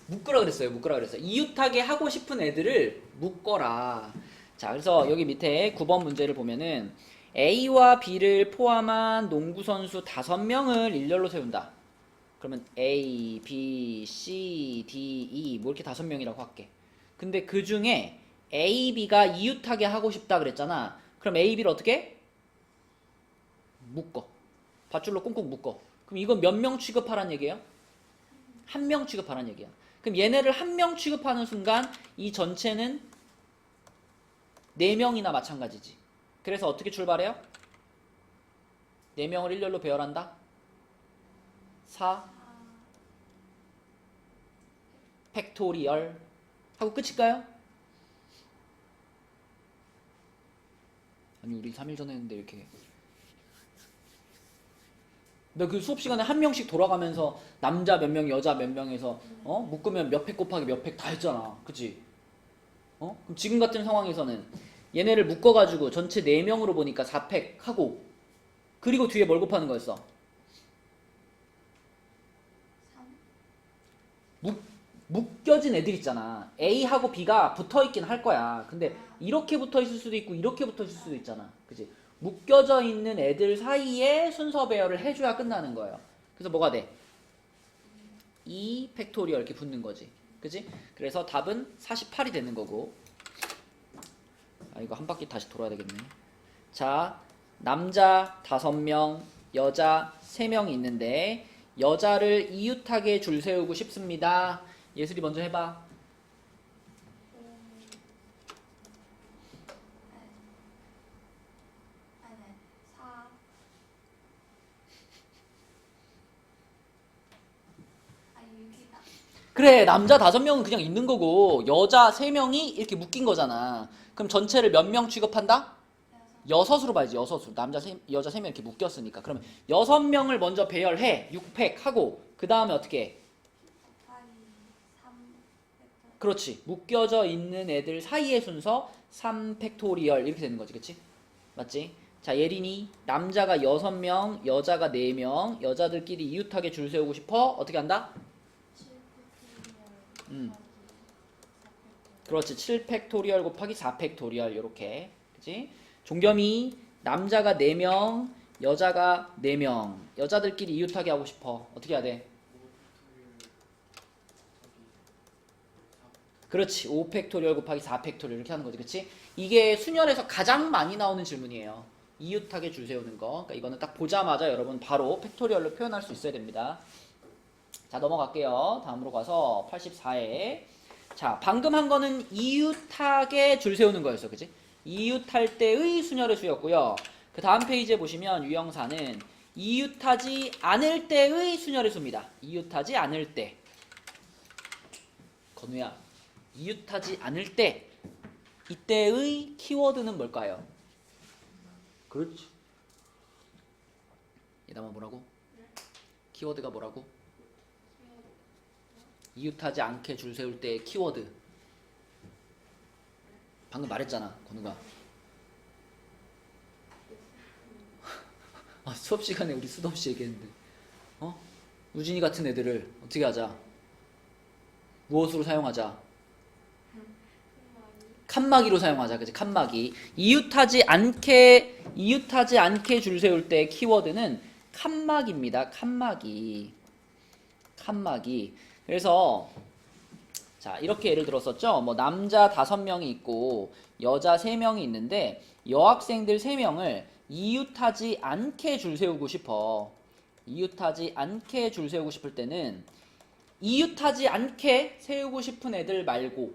묶으라 그랬어요. 묶으라 그랬어요. 이웃하게 하고 싶은 애들을 묶어라. 자, 그래서 여기 밑에 9번 문제를 보면은 A와 B를 포함한 농구 선수 5명을 일렬로 세운다. 그러면 A, B, C, D, E 뭐 이렇게 5명이라고 할게. 근데 그 중에 A, B가 이웃하게 하고 싶다 그랬잖아. 그럼 A, B를 어떻게? 묶어. 밧줄로 꽁꽁 묶어. 그럼 이건 몇 명 취급하란 얘기예요? 1명 취급하란 얘기야. 그럼 얘네를 1명 취급하는 순간 이 전체는 4명이나 마찬가지지. 그래서 어떻게 출발해요? 4명을 일렬로 배열한다. 4 팩토리얼 하고 끝일까요? 아니 우리 3일 전에 했는데 이렇게 너 그 수업 시간에 한 명씩 돌아가면서 남자 몇 명, 여자 몇 명에서 묶으면 몇 팩 곱하기 몇 팩 다 했잖아. 그치? 그럼 지금 같은 상황에서는 얘네를 묶어가지고 전체 4명으로 보니까 4팩 하고 그리고 뒤에 뭘 곱하는 거였어? 3 묶여진 애들 있잖아. A하고 B가 붙어있긴 할 거야. 근데 이렇게 붙어있을 수도 있고 이렇게 붙어있을 수도 있잖아. 그치? 묶여져 있는 애들 사이에 순서 배열을 해줘야 끝나는 거예요. 그래서 뭐가 돼? 2 팩토리얼 이렇게 붙는 거지. 그치? 그래서 답은 48이 되는 거고. 아, 이거 한 바퀴 다시 돌아야 되겠네. 자, 남자 5명, 여자 3명이 있는데 여자를 이웃하게 줄 세우고 싶습니다. 예슬이 먼저 해봐. 4 6이다. 그래, 남자 5명은 그냥 있는 거고 여자 3명이 이렇게 묶인 거잖아. 그럼 전체를 몇 명 취급한다? 6으로 봐야지. 6으로. 여자 3명 이렇게 묶였으니까. 그러면 6명을 먼저 배열해. 6팩 하고 그 다음에 어떻게 해? 3 그렇지. 묶여져 있는 애들 사이의 순서 3 팩토리얼 이렇게 되는 거지. 그치? 맞지? 자, 예린이 남자가 6명, 여자가 4명, 여자들끼리 이웃하게 줄 세우고 싶어? 어떻게 한다? 7 그렇지. 7 팩토리얼 곱하기 4 팩토리얼 이렇게. 그치? 종겸이 남자가 4명, 여자가 4명, 여자들끼리 이웃하게 하고 싶어. 어떻게 해야 돼? 그렇지. 5 팩토리얼 곱하기 4 팩토리얼 이렇게 하는 거지. 그치? 이게 수열에서 가장 많이 나오는 질문이에요. 이웃하게 줄 세우는 거. 그러니까 이거는 딱 보자마자 여러분 바로 팩토리얼로 표현할 수 있어야 됩니다. 자, 넘어갈게요. 다음으로 가서 84에. 자, 방금 한 거는 이웃하게 줄 세우는 거였어. 그치? 이웃할 때의 순열의 수였고요. 그 다음 페이지에 보시면 유형사는 이웃하지 않을 때의 순열의 수입니다. 이웃하지 않을 때. 건우야, 이웃하지 않을 때 이때의 키워드는 뭘까요? 그렇지. 얘담아 뭐라고? 키워드가 뭐라고? 이웃하지 않게 줄 세울 때 키워드. 방금 말했잖아, 건우가. 아, 수업 시간에 우리 수도 없이 얘기했는데. 우진이 같은 애들을 어떻게 하자? 무엇으로 사용하자? 칸막이로 사용하자. 그치? 칸막이. 이웃하지 않게 줄 세울 때 키워드는 칸막이입니다. 칸막이. 그래서 자, 이렇게 예를 들었었죠. 뭐 남자 5명이 있고 여자 3명이 있는데 여학생들 3명을 이웃하지 않게 줄 세우고 싶어. 이웃하지 않게 줄 세우고 싶을 때는 이웃하지 않게 세우고 싶은 애들 말고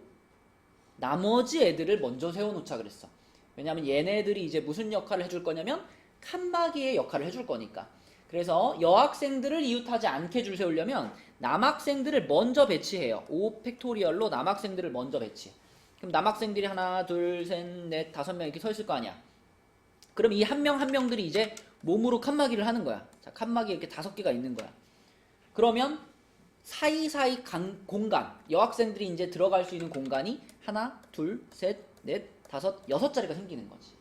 나머지 애들을 먼저 세워놓자 그랬어. 왜냐면 얘네들이 이제 무슨 역할을 해줄 거냐면 칸막이의 역할을 해줄 거니까. 그래서 여학생들을 이웃하지 않게 줄 세우려면 남학생들을 먼저 배치해요. 5 팩토리얼로 남학생들을 먼저 배치해. 그럼 남학생들이 하나, 둘, 셋, 넷, 5명 이렇게 서 있을 거 아니야. 그럼 이 한 명 한 명들이 이제 몸으로 칸막이를 하는 거야. 자, 칸막이 이렇게 5개가 있는 거야. 그러면 사이사이 공간, 여학생들이 이제 들어갈 수 있는 공간이 하나, 둘, 셋, 넷, 5, 6자리가 생기는 거지.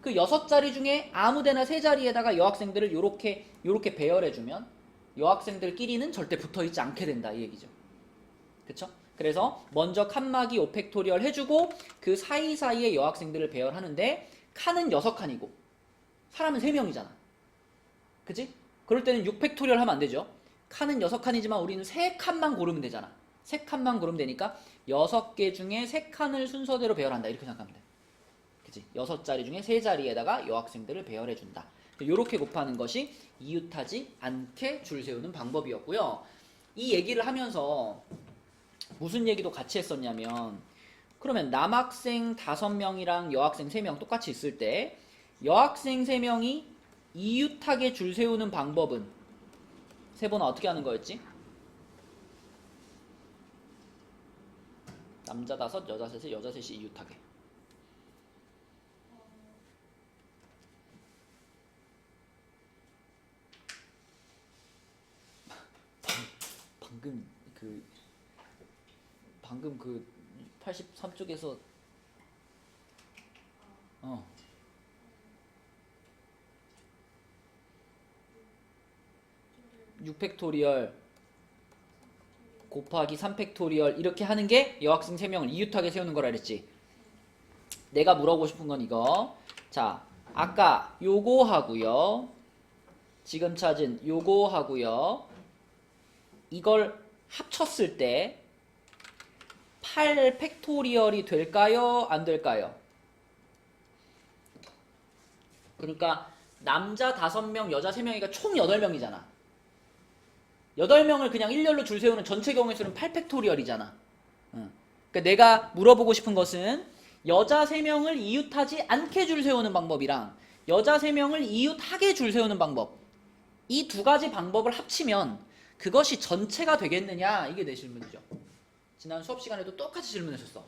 그 6자리 중에 아무데나 3자리에다가 여학생들을 요렇게 배열해주면 여학생들끼리는 절대 붙어있지 않게 된다 이 얘기죠. 그쵸? 그래서 먼저 칸막이 5팩토리얼 해주고 그 사이사이에 여학생들을 배열하는데 칸은 6칸이고 사람은 3명이잖아. 그치? 그럴 때는 6팩토리얼 하면 안 되죠. 칸은 6칸이지만 우리는 3칸만 고르면 되잖아. 3칸만 고르면 되니까 6개 중에 3칸을 순서대로 배열한다 이렇게 생각하면 돼. 그치? 6자리 중에 3자리에다가 여학생들을 배열해준다. 이렇게 곱하는 것이 이웃하지 않게 줄 세우는 방법이었고요. 이 얘기를 하면서 무슨 얘기도 같이 했었냐면 그러면 남학생 5명이랑 여학생 3명 똑같이 있을 때 여학생 3명이 이웃하게 줄 세우는 방법은 세번은 어떻게 하는 거였지? 남자 5, 여자 3, 여자 3이 이웃하게. 방금 그 83쪽에서 6팩토리얼 곱하기 3팩토리얼 이렇게 하는 게 여학생 3명을 이웃하게 세우는 거라 그랬지. 내가 물어보고 싶은 건 이거. 자, 아까 요거 하고요. 지금 찾은 요거 하고요. 이걸 합쳤을 때 8팩토리얼이 될까요? 안 될까요? 그러니까 남자 5명, 여자 3명이니까 총 8명이잖아. 8명을 그냥 일렬로 줄 세우는 전체 경우의 수는 8팩토리얼이잖아. 그러니까 내가 물어보고 싶은 것은 여자 3명을 이웃하지 않게 줄 세우는 방법이랑 여자 3명을 이웃하게 줄 세우는 방법, 이 두 가지 방법을 합치면 그것이 전체가 되겠느냐, 이게 내 질문이죠. 지난 수업 시간에도 똑같이 질문했었어.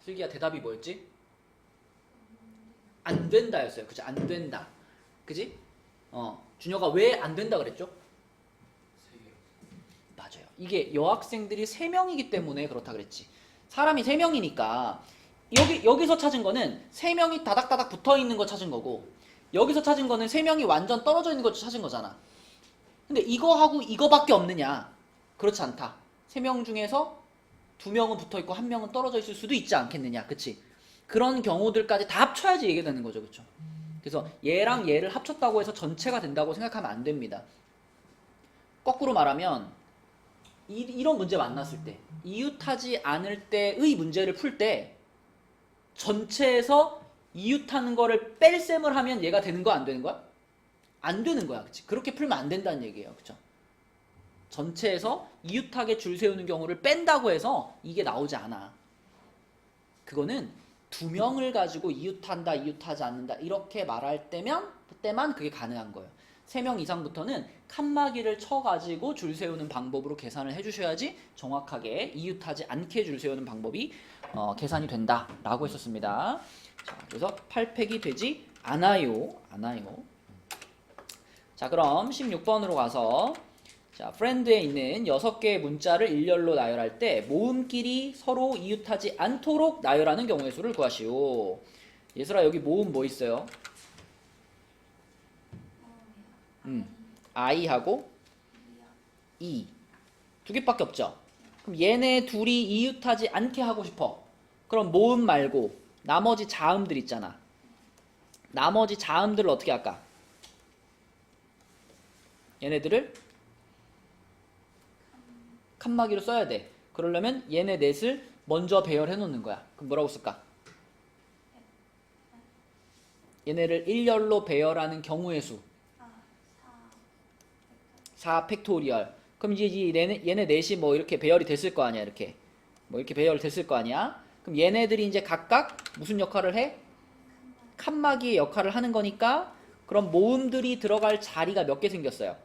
슬기야, 대답이 뭐였지? 안 된다였어요. 그치? 안 된다. 그치? 준혁아 왜 안 된다 그랬죠? 3개. 맞아요. 이게 여학생들이 3명이기 때문에 그렇다 그랬지. 사람이 3명이니까 여기서 찾은 거는 3명이 다닥다닥 붙어 있는 거 찾은 거고, 여기서 찾은 거는 3명이 완전 떨어져 있는 거 찾은 거잖아. 근데 이거하고 이거밖에 없느냐? 그렇지 않다. 3명 중에서 2명은 붙어 있고 1명은 떨어져 있을 수도 있지 않겠느냐. 그치? 그런 경우들까지 다 합쳐야지 얘기 되는 거죠. 그쵸? 그래서 얘랑 얘를 합쳤다고 해서 전체가 된다고 생각하면 안 됩니다. 거꾸로 말하면 이런 문제 만났을 때, 이웃하지 않을 때의 문제를 풀 때 전체에서 이웃하는 거를 뺄셈을 하면 얘가 되는 거 안 되는 거야? 안 되는 거야. 그치? 그렇게 풀면 안 된다는 얘기예요. 그쵸? 전체에서 이웃하게 줄 세우는 경우를 뺀다고 해서 이게 나오지 않아. 그거는 2명을 가지고 이웃한다, 이웃하지 않는다 이렇게 말할 때만 그게 가능한 거예요. 3명 이상부터는 칸막이를 쳐가지고 줄 세우는 방법으로 계산을 해주셔야지 정확하게 이웃하지 않게 줄 세우는 방법이 계산이 된다라고 했었습니다. 자, 그래서 8팩이 되지 않아요. 자, 그럼 16번으로 가서, 자, friend에 있는 6개의 문자를 일렬로 나열할 때 모음끼리 서로 이웃하지 않도록 나열하는 경우의 수를 구하시오. 예슬아, 여기 모음 뭐 있어요? I하고 E 두 개밖에 없죠. 그럼 얘네 둘이 이웃하지 않게 하고 싶어. 그럼 모음 말고 나머지 자음들 있잖아. 나머지 자음들을 어떻게 할까? 얘네들을 칸막이로 써야 돼. 그러려면 얘네 넷을 먼저 배열해 놓는 거야. 그럼 뭐라고 쓸까? 얘네를 일렬로 배열하는 경우의 수 4 팩토리얼. 그럼 이제 얘네 넷이 뭐 이렇게 배열이 됐을 거 아니야. 이렇게 뭐 이렇게 배열됐을 거 아니야. 그럼 얘네들이 이제 각각 무슨 역할을 해? 칸막이의 역할을 하는 거니까, 그럼 모음들이 들어갈 자리가 몇 개 생겼어요?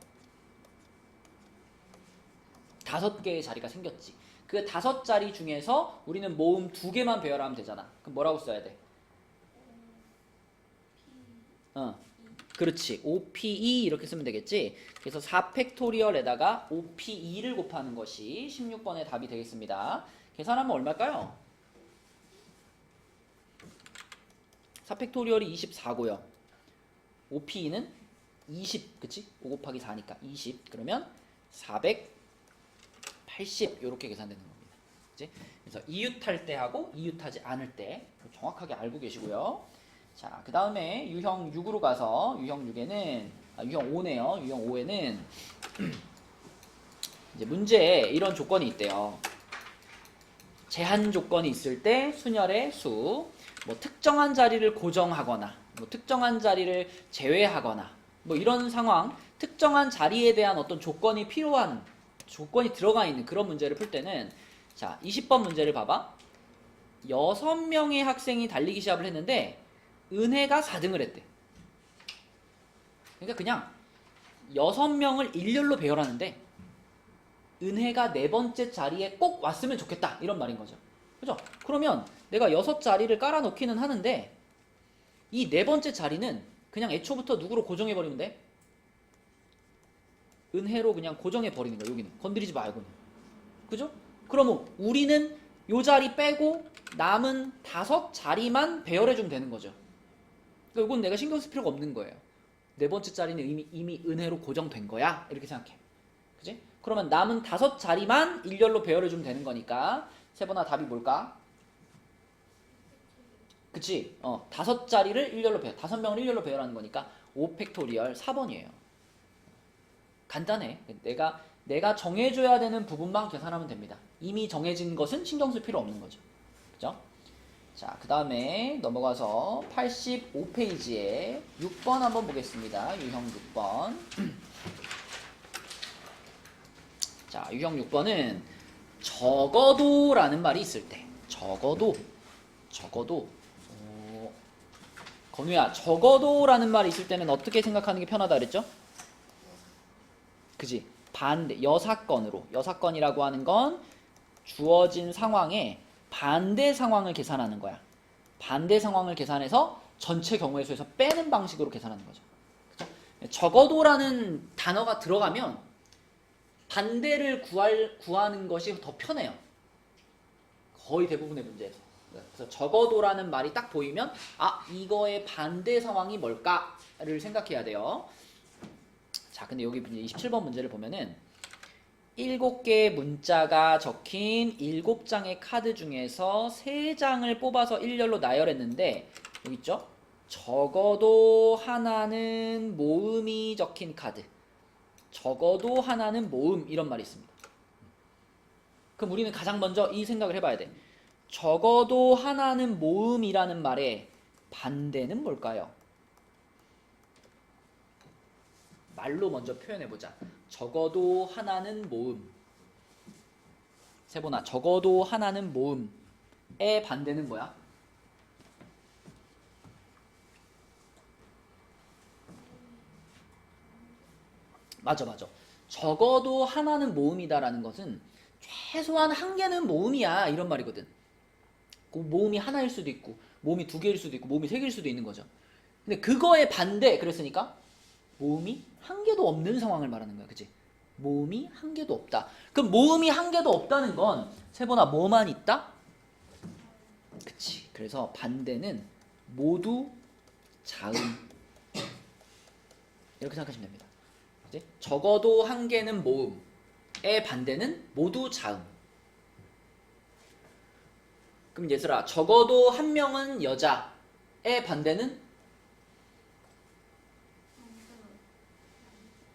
5개의 자리가 생겼지. 그 5자리 중에서 우리는 모음 2개만 배열하면 되잖아. 그럼 뭐라고 써야 돼? 그렇지. OPE 이렇게 쓰면 되겠지. 그래서 4팩토리얼에다가 OPE를 곱하는 것이 16번의 답이 되겠습니다. 계산하면 얼마일까요? 4팩토리얼이 24고요. OPE는 20, 그치? 5 곱하기 4니까 20. 그러면 480 이렇게 계산되는 겁니다. 그치? 그래서 이웃할 때 하고 이웃하지 않을 때 정확하게 알고 계시고요. 자, 그 다음에 유형 6으로 가서 유형 6에는 유형 5네요. 유형 5에는 이제 문제에 이런 조건이 있대요. 제한 조건이 있을 때 순열의 수, 뭐 특정한 자리를 고정하거나, 뭐 특정한 자리를 제외하거나, 뭐 이런 상황, 특정한 자리에 대한 어떤 조건이 필요한, 조건이 들어가 있는 그런 문제를 풀 때는, 자, 20번 문제를 봐봐. 6명의 학생이 달리기 시합을 했는데 은혜가 4등을 했대. 그러니까 그냥 6명을 일렬로 배열하는데 은혜가 4번째 자리에 꼭 왔으면 좋겠다 이런 말인 거죠. 그죠? 그러면 내가 6자리를 깔아놓기는 하는데 이 4번째 자리는 그냥 애초부터 누구로 고정해버리면 돼? 은혜로 그냥 고정해버리는 거야. 여기는 건드리지 말고는. 그죠? 그러면 우리는 요 자리 빼고 남은 5자리만 배열해주면 되는 거죠. 그러니까 이건 내가 신경 쓸 필요가 없는 거예요. 4번째 자리는 이미 은혜로 고정된 거야 이렇게 생각해. 그지? 그러면 남은 5자리만 일렬로 배열해주면 되는 거니까 세번아 답이 뭘까? 그치? 5자리를 일렬로 배열, 5명을 일렬로 배열하는 거니까 5팩토리얼 4번이에요. 간단해. 내가 정해줘야 되는 부분만 계산하면 됩니다. 이미 정해진 것은 신경 쓸 필요 없는 거죠. 그죠? 자, 그 다음에 넘어가서 85페이지에 6번 한번 보겠습니다. 유형 6번. 자, 유형 6번은 적어도 라는 말이 있을 때 적어도 건우야, 적어도 라는 말이 있을 때는 어떻게 생각하는 게 편하다 그랬죠? 그지? 반대, 여사건이라고 하는 건 주어진 상황에 반대 상황을 계산하는 거야. 반대 상황을 계산해서 전체 경우의 수에서 빼는 방식으로 계산하는 거죠. 그쵸? 적어도라는 단어가 들어가면 반대를 구하는 것이 더 편해요. 거의 대부분의 문제에서. 그래서 적어도라는 말이 딱 보이면 이거의 반대 상황이 뭘까를 생각해야 돼요. 자, 근데 여기 27번 문제를 보면은 7개의 문자가 적힌 7장의 카드 중에서 3장을 뽑아서 일렬로 나열했는데 여기 있죠? 적어도 하나는 모음이 적힌 카드. 적어도 하나는 모음 이런 말이 있습니다. 그럼 우리는 가장 먼저 이 생각을 해봐야 돼. 적어도 하나는 모음이라는 말의 반대는 뭘까요? 말로 먼저 표현해보자. 적어도 하나는 모음. 세보나, 적어도 하나는 모음의 반대는 뭐야? 맞아. 적어도 하나는 모음이다라는 것은 최소한 한 개는 모음이야 이런 말이거든. 그 모음이 하나일 수도 있고 모음이 2개일 수도 있고 모음이 3개일 수도 있는 거죠. 근데 그거에 반대 그랬으니까 모음이 한 개도 없는 상황을 말하는 거야. 그치? 모음이 한 개도 없다. 그럼 모음이 한 개도 없다는 건 세번아 뭐만 있다? 그치. 그래서 반대는 모두 자음 이렇게 생각하시면 됩니다. 그치? 적어도 한 개는 모음의 반대는 모두 자음. 그럼 얘들아, 적어도 한 명은 여자의 반대는?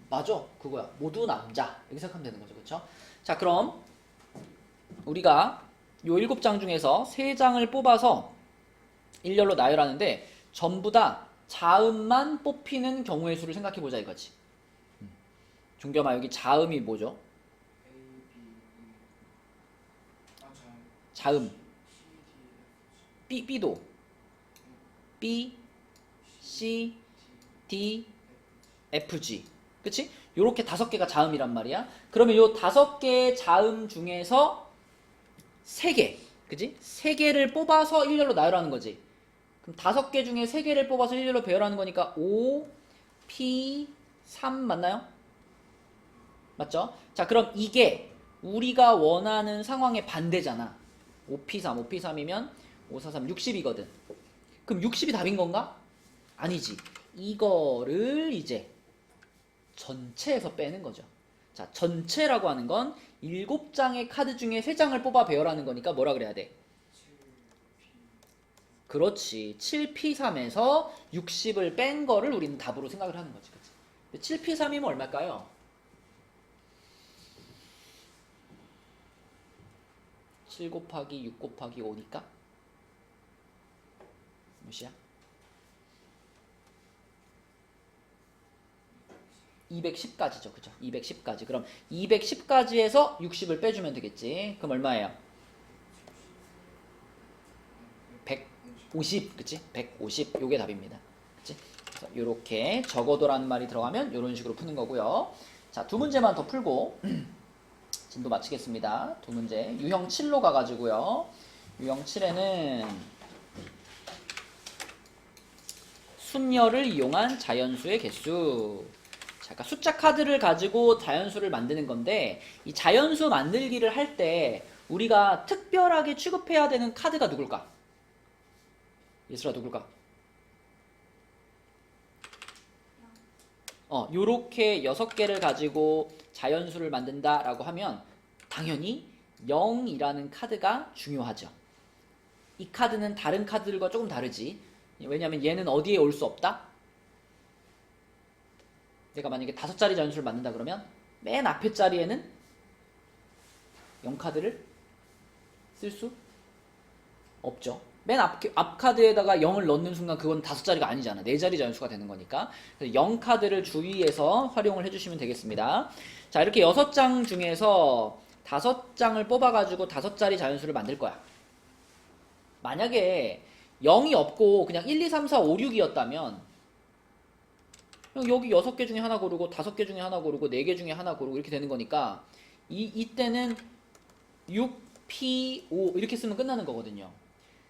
맞아, 그거야. 모두 남자. 이렇게 생각하면 되는 거죠. 그쵸? 자, 그럼 우리가 요 7장 중에서 3장을 뽑아서 일렬로 나열하는데 전부 다 자음만 뽑히는 경우의 수를 생각해보자 이거지. 종겸아, 여기 자음이 뭐죠? 자음. B도 B, C, D, F, G. 그치? 요렇게 5개가 자음이란 말이야. 그러면 요 5개의 자음 중에서 3개. 그치? 3개를 뽑아서 일렬로 나열하는 거지. 그럼 5개 중에 3개를 뽑아서 일렬로 배열하는 거니까 O, P, 3 맞나요? 맞죠? 자, 그럼 이게 우리가 원하는 상황의 반대잖아. 5P3, 5P3이면 5, 4, 3, 60이거든. 그럼 60이 답인 건가? 아니지. 이거를 이제 전체에서 빼는 거죠. 자, 전체라고 하는 건 7장의 카드 중에 3장을 뽑아 배열하는 거니까 뭐라 그래야 돼? 그렇지. 7P3에서 60을 뺀 거를 우리는 답으로 생각을 하는 거지. 그치? 7P3이면 얼마일까요? 7 곱하기 6 곱하기 5니까 몇이야? 210까지죠. 그죠? 210까지. 그럼 210까지에서 60을 빼주면 되겠지. 그럼 얼마예요? 150. 그치? 150. 요게 답입니다. 그치? 이렇게 적어도라는 말이 들어가면 이런 식으로 푸는 거고요. 자, 두 문제만 더 풀고 진도 마치겠습니다. 두 문제. 유형 7로 가가지고요. 유형 7에는 순열을 이용한 자연수의 개수. 자, 그러니까 숫자 카드를 가지고 자연수를 만드는 건데 이 자연수 만들기를 할 때 우리가 특별하게 취급해야 되는 카드가 누굴까? 예슬아 누굴까? 요렇게 6개를 가지고 자연수를 만든다라고 하면 당연히 0이라는 카드가 중요하죠. 이 카드는 다른 카드들과 조금 다르지. 왜냐면 얘는 어디에 올 수 없다? 내가 만약에 5자리 자연수를 만든다 그러면 맨 앞에 자리에는 0카드를 쓸 수 없죠. 맨 앞 카드에다가 0을 넣는 순간 그건 5자리가 아니잖아. 4자리 자연수가 되는 거니까. 그래서 0카드를 주의해서 활용을 해주시면 되겠습니다. 자, 이렇게 6장 중에서 5장을 뽑아가지고 5자리 자연수를 만들 거야. 만약에 0이 없고 그냥 1, 2, 3, 4, 5, 6이었다면 여기 6개 중에 하나 고르고 5개 중에 하나 고르고 4개 중에 하나 고르고 이렇게 되는 거니까 이때는 6, P, 5 이렇게 쓰면 끝나는 거거든요.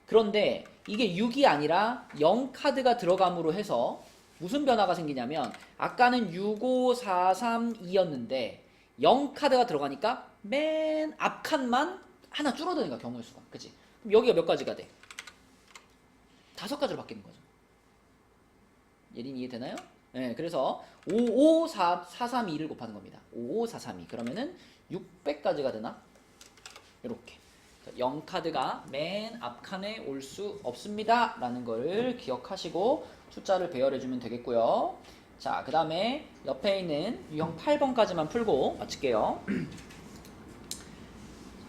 그런데 이게 6이 아니라 0카드가 들어감으로 해서 무슨 변화가 생기냐면 아까는 6, 5, 4, 3, 2였는데 0카드가 들어가니까 맨 앞 칸만 하나 줄어드는 거야, 경우의 수가. 그치? 그럼 여기가 몇 가지가 돼? 5가지로 바뀌는 거죠. 예린 이해되나요? 네, 그래서 5, 5, 4, 4, 3, 2를 곱하는 겁니다. 5, 5, 4, 3, 2. 그러면은 600까지가 되나? 이렇게. 0카드가 맨 앞칸에 올 수 없습니다. 라는 거를 기억하시고 숫자를 배열해주면 되겠고요. 자, 그 다음에 옆에 있는 유형 8번까지만 풀고 마칠게요.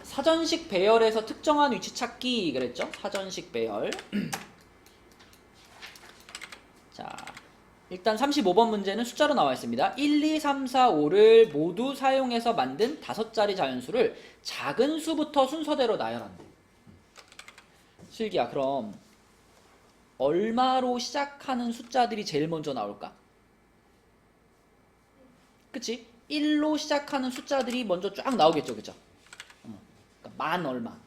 사전식 배열에서 특정한 위치 찾기 그랬죠? 사전식 배열. 자, 일단 35번 문제는 숫자로 나와 있습니다. 1, 2, 3, 4, 5를 모두 사용해서 만든 5자리 자연수를 작은 수부터 순서대로 나열한대. 슬기야, 그럼 얼마로 시작하는 숫자들이 제일 먼저 나올까? 그치? 1로 시작하는 숫자들이 먼저 쫙 나오겠죠, 그죠? 그러니까 만 얼마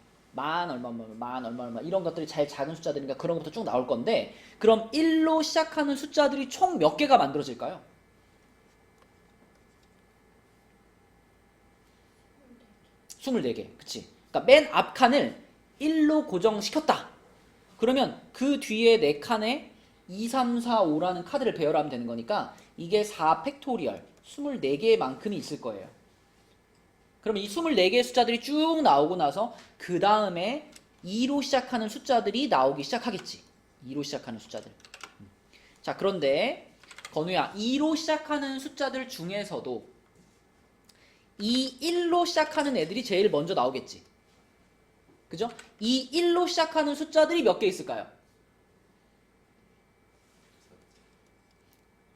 이런 것들이 제일 작은 숫자들이니까 그런 것부터 쭉 나올 건데 그럼 1로 시작하는 숫자들이 총 몇 개가 만들어질까요? 24개. 그치? 그러니까 맨 앞 칸을 1로 고정시켰다. 그러면 그 뒤에 4칸에 2, 3, 4, 5라는 카드를 배열하면 되는 거니까 이게 4 팩토리얼 24개만큼이 있을 거예요. 그럼 이 24개의 숫자들이 쭉 나오고 나서 그 다음에 2로 시작하는 숫자들이 나오기 시작하겠지. 2로 시작하는 숫자들. 자, 그런데 건우야, 2로 시작하는 숫자들 중에서도 이 1로 시작하는 애들이 제일 먼저 나오겠지. 그죠? 이 1로 시작하는 숫자들이 몇 개 있을까요?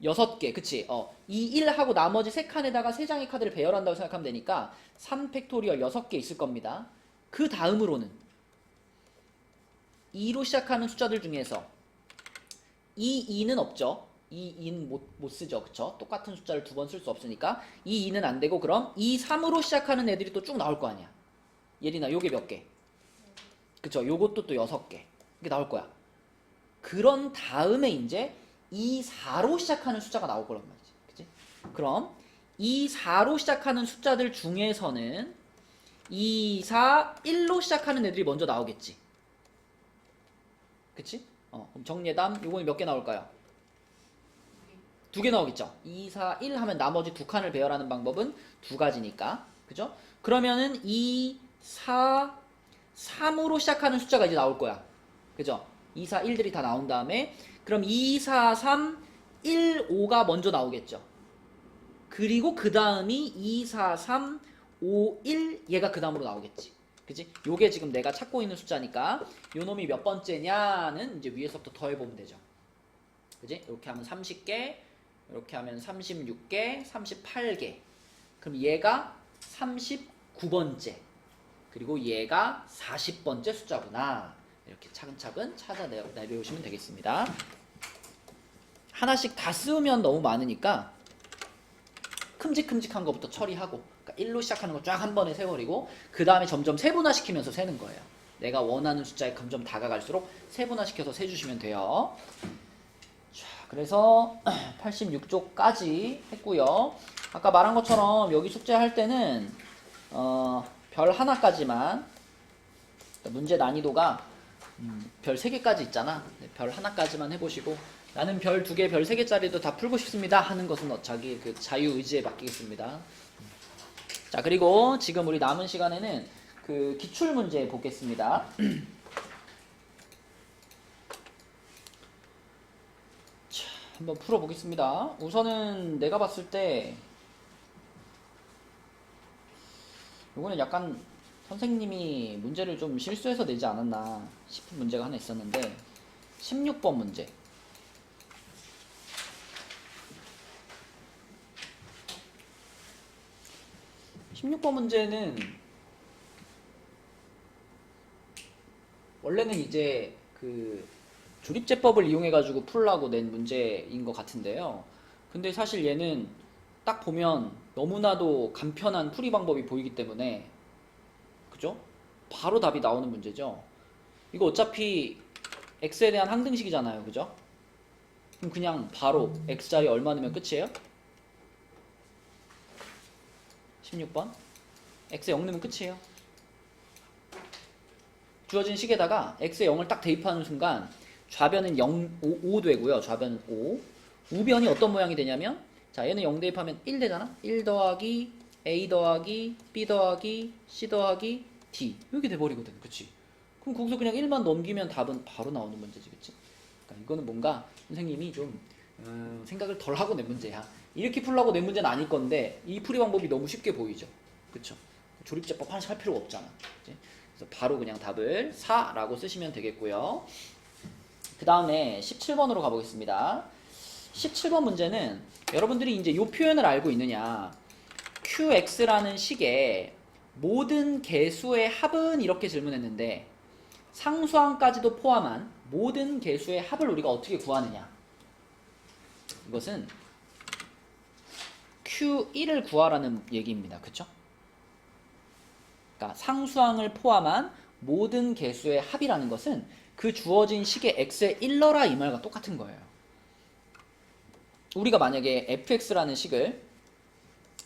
6개, 그치? 이 1하고 나머지 3칸에다가 3장의 카드를 배열한다고 생각하면 되니까 3팩토리얼 6개 있을 겁니다. 그 다음으로는 2로 시작하는 숫자들 중에서 이 2는 없죠. 이 2는 못 쓰죠. 그쵸? 똑같은 숫자를 2번 쓸 수 없으니까 이 2는 안 되고 그럼 이 3으로 시작하는 애들이 또 쭉 나올 거 아니야. 예린아, 요게 몇 개? 그쵸? 요것도 또 6개. 이게 나올 거야. 그런 다음에 이제 2, 4로 시작하는 숫자가 나올 거란 말이지. 그치? 그럼 2, 4로 시작하는 숫자들 중에서는 2, 4, 1로 시작하는 애들이 먼저 나오겠지. 그치? 그럼 정리해담 요거는 몇 개 나올까요? 2개 나오겠죠. 2, 4, 1 하면 나머지 2칸을 배열하는 방법은 2가지니까. 그죠? 그러면은 2, 4, 3으로 시작하는 숫자가 이제 나올 거야. 그죠? 2, 4, 1들이 다 나온 다음에 그럼 2, 4, 3, 1, 5가 먼저 나오겠죠. 그리고 그 다음이 2, 4, 3, 5, 1 얘가 그 다음으로 나오겠지. 그치? 요게 지금 내가 찾고 있는 숫자니까 요 놈이 몇 번째냐는 이제 위에서부터 더해보면 되죠. 그치? 이렇게 하면 30개, 이렇게 하면 36개, 38개. 그럼 얘가 39번째. 그리고 얘가 40번째 숫자구나. 이렇게 차근차근 찾아 내려오시면 되겠습니다. 하나씩 다 쓰면 너무 많으니까 큼직큼직한 것부터 처리하고, 그러니까 1로 시작하는 거 쫙 한 번에 세버리고 그 다음에 점점 세분화시키면서 세는 거예요. 내가 원하는 숫자에 점점 다가갈수록 세분화시켜서 세주시면 돼요. 자, 그래서 86쪽까지 했고요. 아까 말한 것처럼 여기 숙제할 때는 별 하나까지만, 문제 난이도가 별 3개까지 있잖아. 별 하나까지만 해보시고, 나는 별 2개, 별 3개짜리도 다 풀고 싶습니다 하는 것은 자기 그 자유 의지에 맡기겠습니다. 자, 그리고 지금 우리 남은 시간에는 그 기출 문제 보겠습니다. 자, 한번 풀어보겠습니다. 우선은 내가 봤을 때 이거는 약간 선생님이 문제를 좀 실수해서 내지 않았나 싶은 문제가 하나 있었는데, 16번 문제. 16번 문제는 원래는 이제 그 조립제법을 이용해 가지고 풀라고 낸 문제인 것 같은데요. 근데 사실 얘는 딱 보면 너무나도 간편한 풀이 방법이 보이기 때문에, 그죠? 바로 답이 나오는 문제죠. 이거 어차피 x에 대한 항등식이잖아요, 그죠? 그럼 그냥 바로 x자리 얼마 넣으면 끝이에요? 16번 x에 0 넣으면 끝이에요. 주어진 식에다가 x에 0을 딱 대입하는 순간 좌변은 5 되고요. 좌변은 5. 우변이 어떤 모양이 되냐면, 자, 얘는 0 대입하면 1 되잖아. 1 더하기 a 더하기 b 더하기 c 더하기 d 이렇게 돼버리거든. 그치? 그럼 거기서 그냥 1만 넘기면 답은 바로 나오는 문제지. 그치? 그러니까 이거는 뭔가 선생님이 좀 생각을 덜 하고 낸 문제야. 이렇게 풀라고 낸 문제는 아닐 건데 이 풀이 방법이 너무 쉽게 보이죠. 그쵸? 조립제법 하나씩 할 필요가 없잖아. 그치? 그래서 바로 그냥 답을 4라고 쓰시면 되겠고요. 그 다음에 17번으로 가보겠습니다. 17번 문제는 여러분들이 이제 이 표현을 알고 있느냐, qx라는 식의 모든 개수의 합은 이렇게 질문했는데 상수항까지도 포함한 모든 개수의 합을 우리가 어떻게 구하느냐, 이것은 q1을 구하라는 얘기입니다. 그쵸? 그러니까 상수항을 포함한 모든 개수의 합이라는 것은 그 주어진 식의 x의 1러라 이 말과 똑같은 거예요. 우리가 만약에 fx라는 식을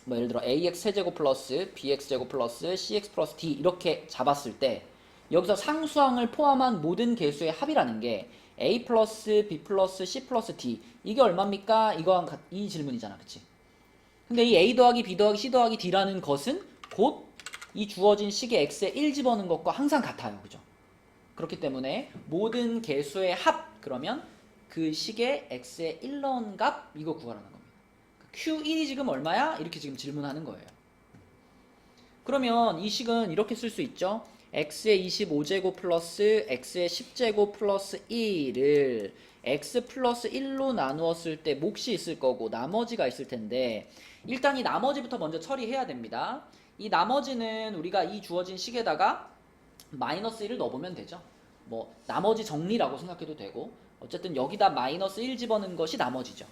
뭐 예를 들어 ax 세제곱 플러스 bx 제곱 플러스 cx 플러스 d 이렇게 잡았을 때 여기서 상수항을 포함한 모든 개수의 합이라는 게 a 플러스 b 플러스 c 플러스 d, 이게 얼마입니까? 이거랑 이 질문이잖아. 그치? 근데 이 a 더하기 b 더하기 c 더하기 d라는 것은 곧 이 주어진 식의 x에 1 집어넣은 것과 항상 같아요. 그죠? 그렇기 때문에 모든 개수의 합, 그러면 그 식의 x에 1 넣은 값, 이거 구하라는 겁니다. q1이 지금 얼마야? 이렇게 지금 질문하는 거예요. 그러면 이 식은 이렇게 쓸 수 있죠. x의 25제곱 플러스 x의 10제곱 플러스 1을 x 플러스 1로 나누었을 때 몫이 있을 거고 나머지가 있을 텐데, 일단 이 나머지부터 먼저 처리해야 됩니다. 이 나머지는 우리가 이 주어진 식에다가 마이너스 1을 넣어보면 되죠. 뭐 나머지 정리라고 생각해도 되고, 어쨌든 여기다 마이너스 1 집어넣은 것이 나머지죠.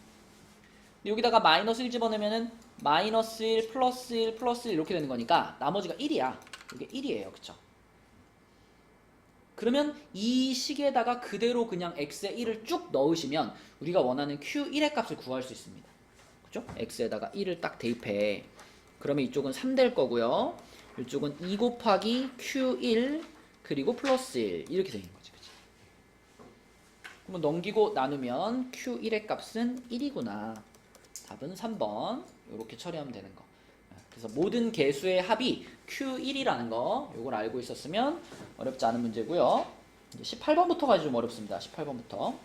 여기다가 마이너스 1 집어넣으면은 마이너스 1 플러스 1 플러스 1 이렇게 되는 거니까 나머지가 1이야. 이게 1이에요. 그쵸? 그러면 이 식에다가 그대로 그냥 x에 1을 쭉 넣으시면 우리가 원하는 q1의 값을 구할 수 있습니다. 그죠? x에다가 1을 딱 대입해. 그러면 이쪽은 3 될 거고요. 이쪽은 2 곱하기 q1 그리고 플러스 1 이렇게 되는 거지. 그치? 그러면 넘기고 나누면 q1의 값은 1이구나. 답은 3번. 이렇게 처리하면 되는 거. 그래서 모든 개수의 합이 q1이라는 거, 요걸 알고 있었으면 어렵지 않은 문제고요. 이제 18번부터가 좀 어렵습니다. 18번부터.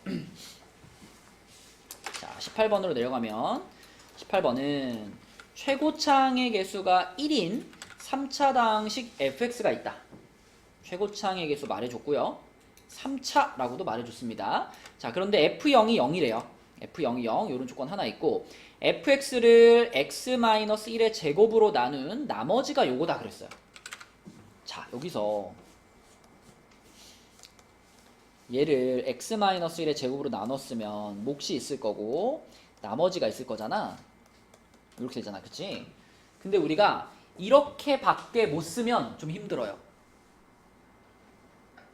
자, 18번으로 내려가면 18번은 최고창의 개수가 1인 3차당식 fx가 있다. 최고창의 개수 말해줬고요. 3차라고도 말해줬습니다. 자, 그런데 f0이 0이래요. f0이 0, 요런 조건 하나 있고, fx를 x-1의 제곱으로 나눈 나머지가 요거다 그랬어요. 자, 여기서 얘를 x-1의 제곱으로 나눴으면 몫이 있을 거고 나머지가 있을 거잖아. 이렇게 되잖아, 그치? 근데 우리가 이렇게밖에 못 쓰면 좀 힘들어요.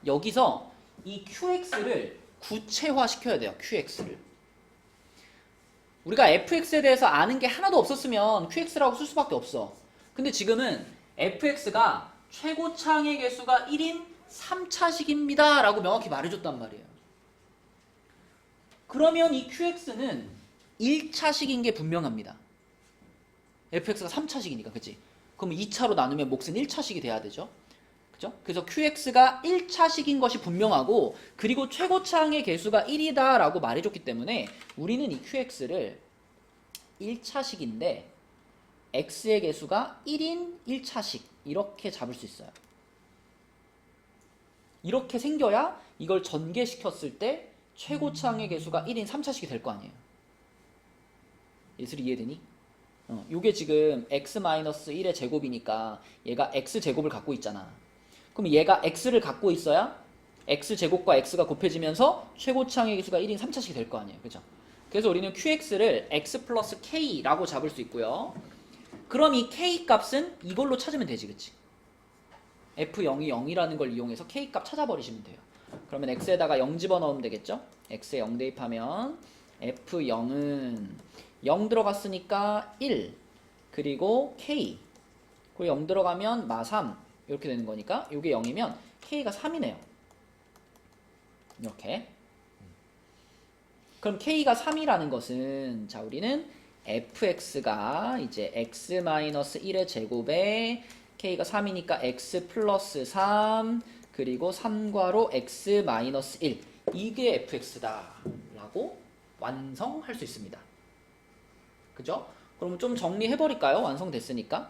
여기서 이 qx를 구체화 시켜야 돼요. qx를. 우리가 fx에 대해서 아는 게 하나도 없었으면 qx라고 쓸 수밖에 없어. 근데 지금은 fx가 최고차항의 개수가 1인 3차식입니다 라고 명확히 말해줬단 말이에요. 그러면 이 qx는 1차식인 게 분명합니다. fx가 3차식이니까, 그치? 그럼 2차로 나누면 몫은 1차식이 돼야 되죠. 그죠? 그래서 qx가 1차식인 것이 분명하고, 그리고 최고차항의 개수가 1이다 라고 말해줬기 때문에 우리는 이 qx를 1차식인데 x의 개수가 1인 1차식 이렇게 잡을 수 있어요. 이렇게 생겨야 이걸 전개시켰을 때 최고차항의 개수가 1인 3차식이 될 거 아니에요. 예술이 이해되니? 요게 지금 x-1의 제곱이니까 얘가 x제곱을 갖고 있잖아. 그럼 얘가 x를 갖고 있어야 x제곱과 x가 곱해지면서 최고차항의 개수가 1인 3차식이 될 거 아니에요. 그죠? 그래서 우리는 qx를 x 플러스 k라고 잡을 수 있고요. 그럼 이 k 값은 이걸로 찾으면 되지, 그치? f0이 0이라는 걸 이용해서 k 값 찾아버리시면 돼요. 그러면 x에다가 0 집어넣으면 되겠죠? x에 0 대입하면 f0은 0 들어갔으니까 1, 그리고 k, 그리고 0 들어가면 마3 이렇게 되는 거니까 이게 0이면 k가 3이네요. 이렇게. 그럼 k가 3이라는 것은, 자, 우리는 fx가 이제 x-1의 제곱에 k가 3이니까 x 플러스 3, 그리고 3괄호 x-1, 이게 fx다 라고 완성할 수 있습니다. 그죠? 그럼 좀 정리해버릴까요? 완성됐으니까.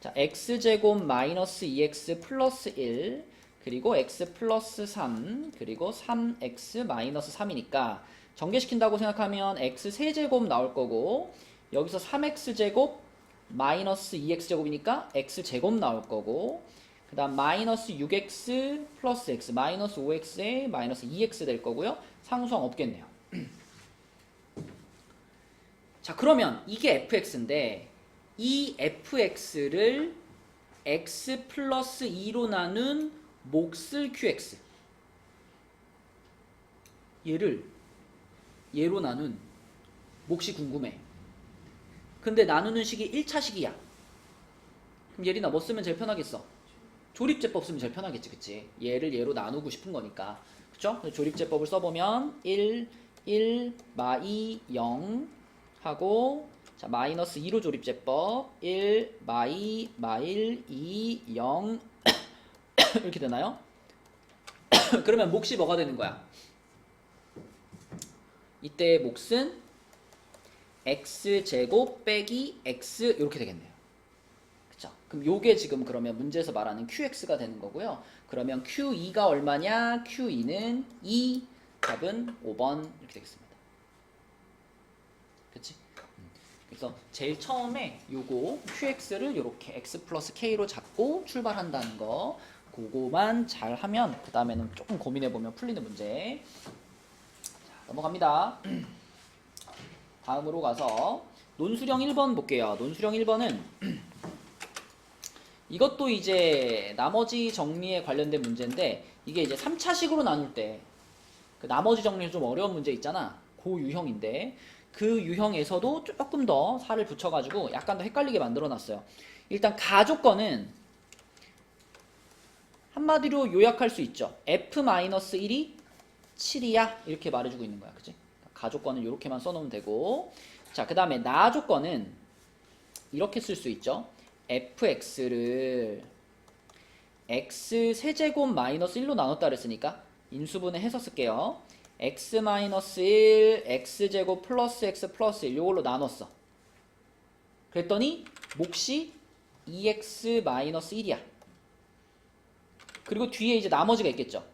자, x제곱 마이너스 2x 플러스 1, 그리고 x 플러스 3, 그리고 3x 마이너스 3이니까 전개시킨다고 생각하면 x 세제곱 나올 거고, 여기서 3x제곱 마이너스 2x제곱이니까 x제곱 나올 거고, 그 다음 마이너스 6x 플러스 x 마이너스 5x에 마이너스 2x 될 거고요. 상수항 없겠네요. 자, 그러면 이게 fx인데 이 fx를 x 플러스 2로 나눈 몫을 qx, 얘로 나눈 몫이 궁금해. 근데 나누는 식이 1차식이야. 그럼 예린아 뭐 쓰면 제일 편하겠어? 조립제법 쓰면 제일 편하겠지, 그치? 얘를 얘로 나누고 싶은 거니까. 그쵸? 조립제법을 써보면 1, 1, 마2, 0 하고, 자, 마이너스 2로 조립제법 1, 마2, 마1, 2, 0 이렇게 되나요? 그러면 몫이 뭐가 되는 거야? 이때 몫은 x제곱 빼기 x 이렇게 되겠네요. 그쵸? 그럼 요게 지금 그러면 문제에서 말하는 qx가 되는 거고요. 그러면 q2가 얼마냐? q2는 2, 답은 5번 이렇게 되겠습니다. 그치? 그래서 제일 처음에 요거 qx를 이렇게 x 플러스 k로 잡고 출발한다는 거, 그거만 잘 하면 그 다음에는 조금 고민해보면 풀리는 문제. 자, 넘어갑니다. 다음으로 가서 논수령 1번 볼게요. 논수령 1번은 이것도 이제 나머지 정리에 관련된 문제인데, 이게 이제 3차식으로 나눌 때 그 나머지 정리는 좀 어려운 문제 있잖아. 그 유형인데 그 유형에서도 조금 더 살을 붙여가지고 약간 더 헷갈리게 만들어놨어요. 일단 가조건은 한마디로 요약할 수 있죠. f-1이 7이야 이렇게 말해주고 있는 거야. 그치? 가조건은 이렇게만 써놓으면 되고, 자, 그 다음에 나조건은 이렇게 쓸 수 있죠. fx를 x 세제곱 마이너스 1로 나눴다 그랬으니까 인수분해 해서 쓸게요. x 마이너스 1, x제곱 플러스 x 플러스 1 요걸로 나눴어. 그랬더니 몫이 2x 마이너스 1이야. 그리고 뒤에 이제 나머지가 있겠죠.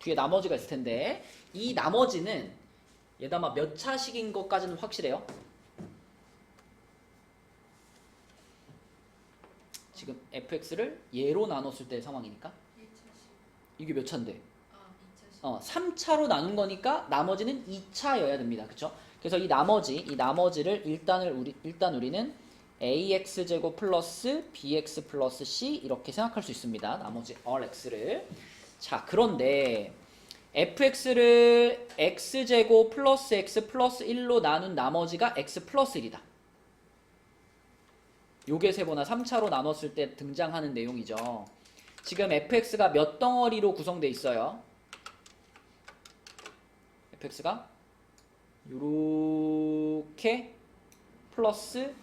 뒤에 나머지가 있을 텐데, 이 나머지는 얘다마 몇 차식인 것까지는 확실해요. 지금 fx를 얘로 나눴을 때 상황이니까. 1차식. 이게 몇 차인데? 아, 3차로 나눈 거니까 나머지는 2차여야 됩니다. 그쵸? 그래서 이 나머지를 일단 우리는 ax제곱 플러스 bx 플러스 c 이렇게 생각할 수 있습니다. 나머지 all x를. 자, 그런데 fx를 x제곱 플러스 x 플러스 1로 나눈 나머지가 x 플러스 1이다. 요게 세보나 3차로 나눴을 때 등장하는 내용이죠. 지금 fx가 몇 덩어리로 구성되어 있어요? fx가 요렇게 플러스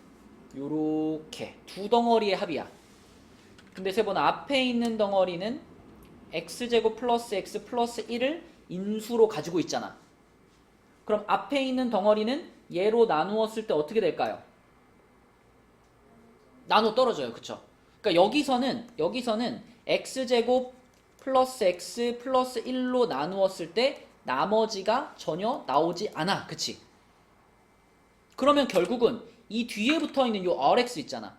요렇게 두 덩어리의 합이야. 근데 세보나 앞에 있는 덩어리는 x제곱 플러스 x 플러스 1을 인수로 가지고 있잖아. 그럼 앞에 있는 덩어리는 얘로 나누었을 때 어떻게 될까요? 나눠 떨어져요. 그쵸? 그러니까 여기서는 x제곱 플러스 x 플러스 1로 나누었을 때 나머지가 전혀 나오지 않아. 그치? 그러면 결국은 이 뒤에 붙어있는 요 rx 있잖아.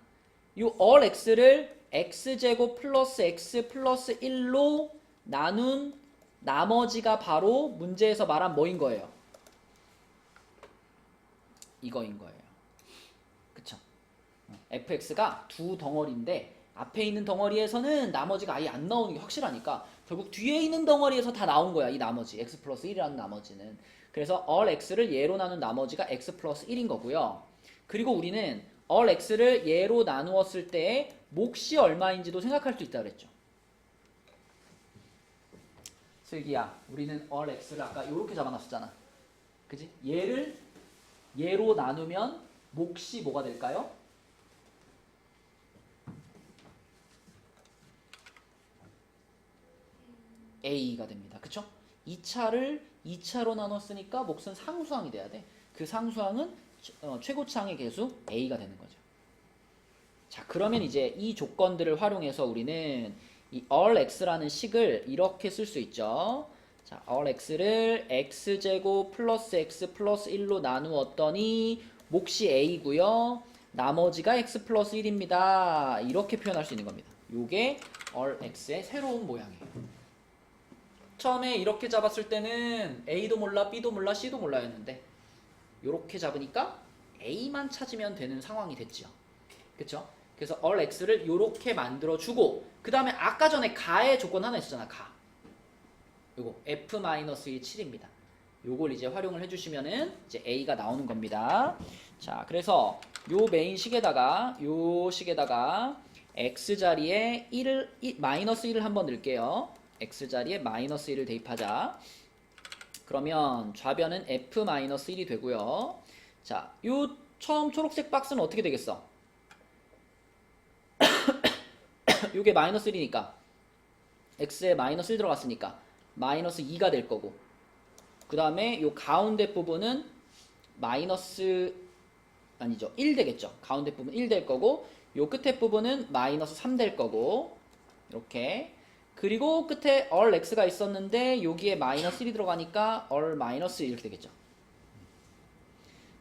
요 rx를 x제곱 플러스 x 플러스 1로 나눈 나머지가 바로 문제에서 말한 뭐인 거예요? 이거인 거예요. 그쵸? fx가 두 덩어리인데 앞에 있는 덩어리에서는 나머지가 아예 안 나오는 게 확실하니까 결국 뒤에 있는 덩어리에서 다 나온 거야. 이 나머지 x 플러스 1이라는 나머지는. 그래서 all x를 얘로 나눈 나머지가 x 플러스 1인 거고요. 그리고 우리는 all x를 얘로 나누었을 때의 몫이 얼마인지도 생각할 수 있다 그랬죠. 슬기야, 우리는 all x를 아까 이렇게 잡아놨었잖아. 그지? 얘를 얘로 나누면 몫이 뭐가 될까요? a가 됩니다. 그쵸? 2차를 2차로 나눴으니까 몫은 상수항이 돼야 돼. 그 상수항은 최고차항의 개수 a가 되는 거죠. 자, 그러면 이제 이 조건들을 활용해서 우리는 이 all x라는 식을 이렇게 쓸 수 있죠. 자, all x를 x제곱 플러스 x 플러스 1로 나누었더니 몫이 a고요. 나머지가 x 플러스 1입니다. 이렇게 표현할 수 있는 겁니다. 요게 all x의 새로운 모양이에요. 처음에 이렇게 잡았을 때는 A도 몰라, B도 몰라, C도 몰라 였는데 이렇게 잡으니까 A만 찾으면 되는 상황이 됐죠. 그쵸? 그래서 all x를 이렇게 만들어주고 그 다음에 아까 전에 가의 조건 하나 있었잖아. 가. 요거 f-1 7입니다. 요걸 이제 활용을 해주시면은 이제 A가 나오는 겁니다. 자, 그래서 요 메인 식에다가 x 자리에 마이너스 1을 한번 넣을게요. x 자리에 마이너스 1을 대입하자. 그러면 좌변은 f-1이 되고요. 자, 요 처음 초록색 박스는 어떻게 되겠어? 요게 마이너스 1이니까 x에 마이너스 1 들어갔으니까 마이너스 2가 될 거고, 그 다음에 요 가운데 부분은 마이너스 아니죠 1 되겠죠. 가운데 부분 1 될 거고 요 끝에 부분은 마이너스 3 될 거고 이렇게. 그리고 끝에 all x가 있었는데 여기에 마이너스 1이 들어가니까 all 마이너스 1 이렇게 되겠죠.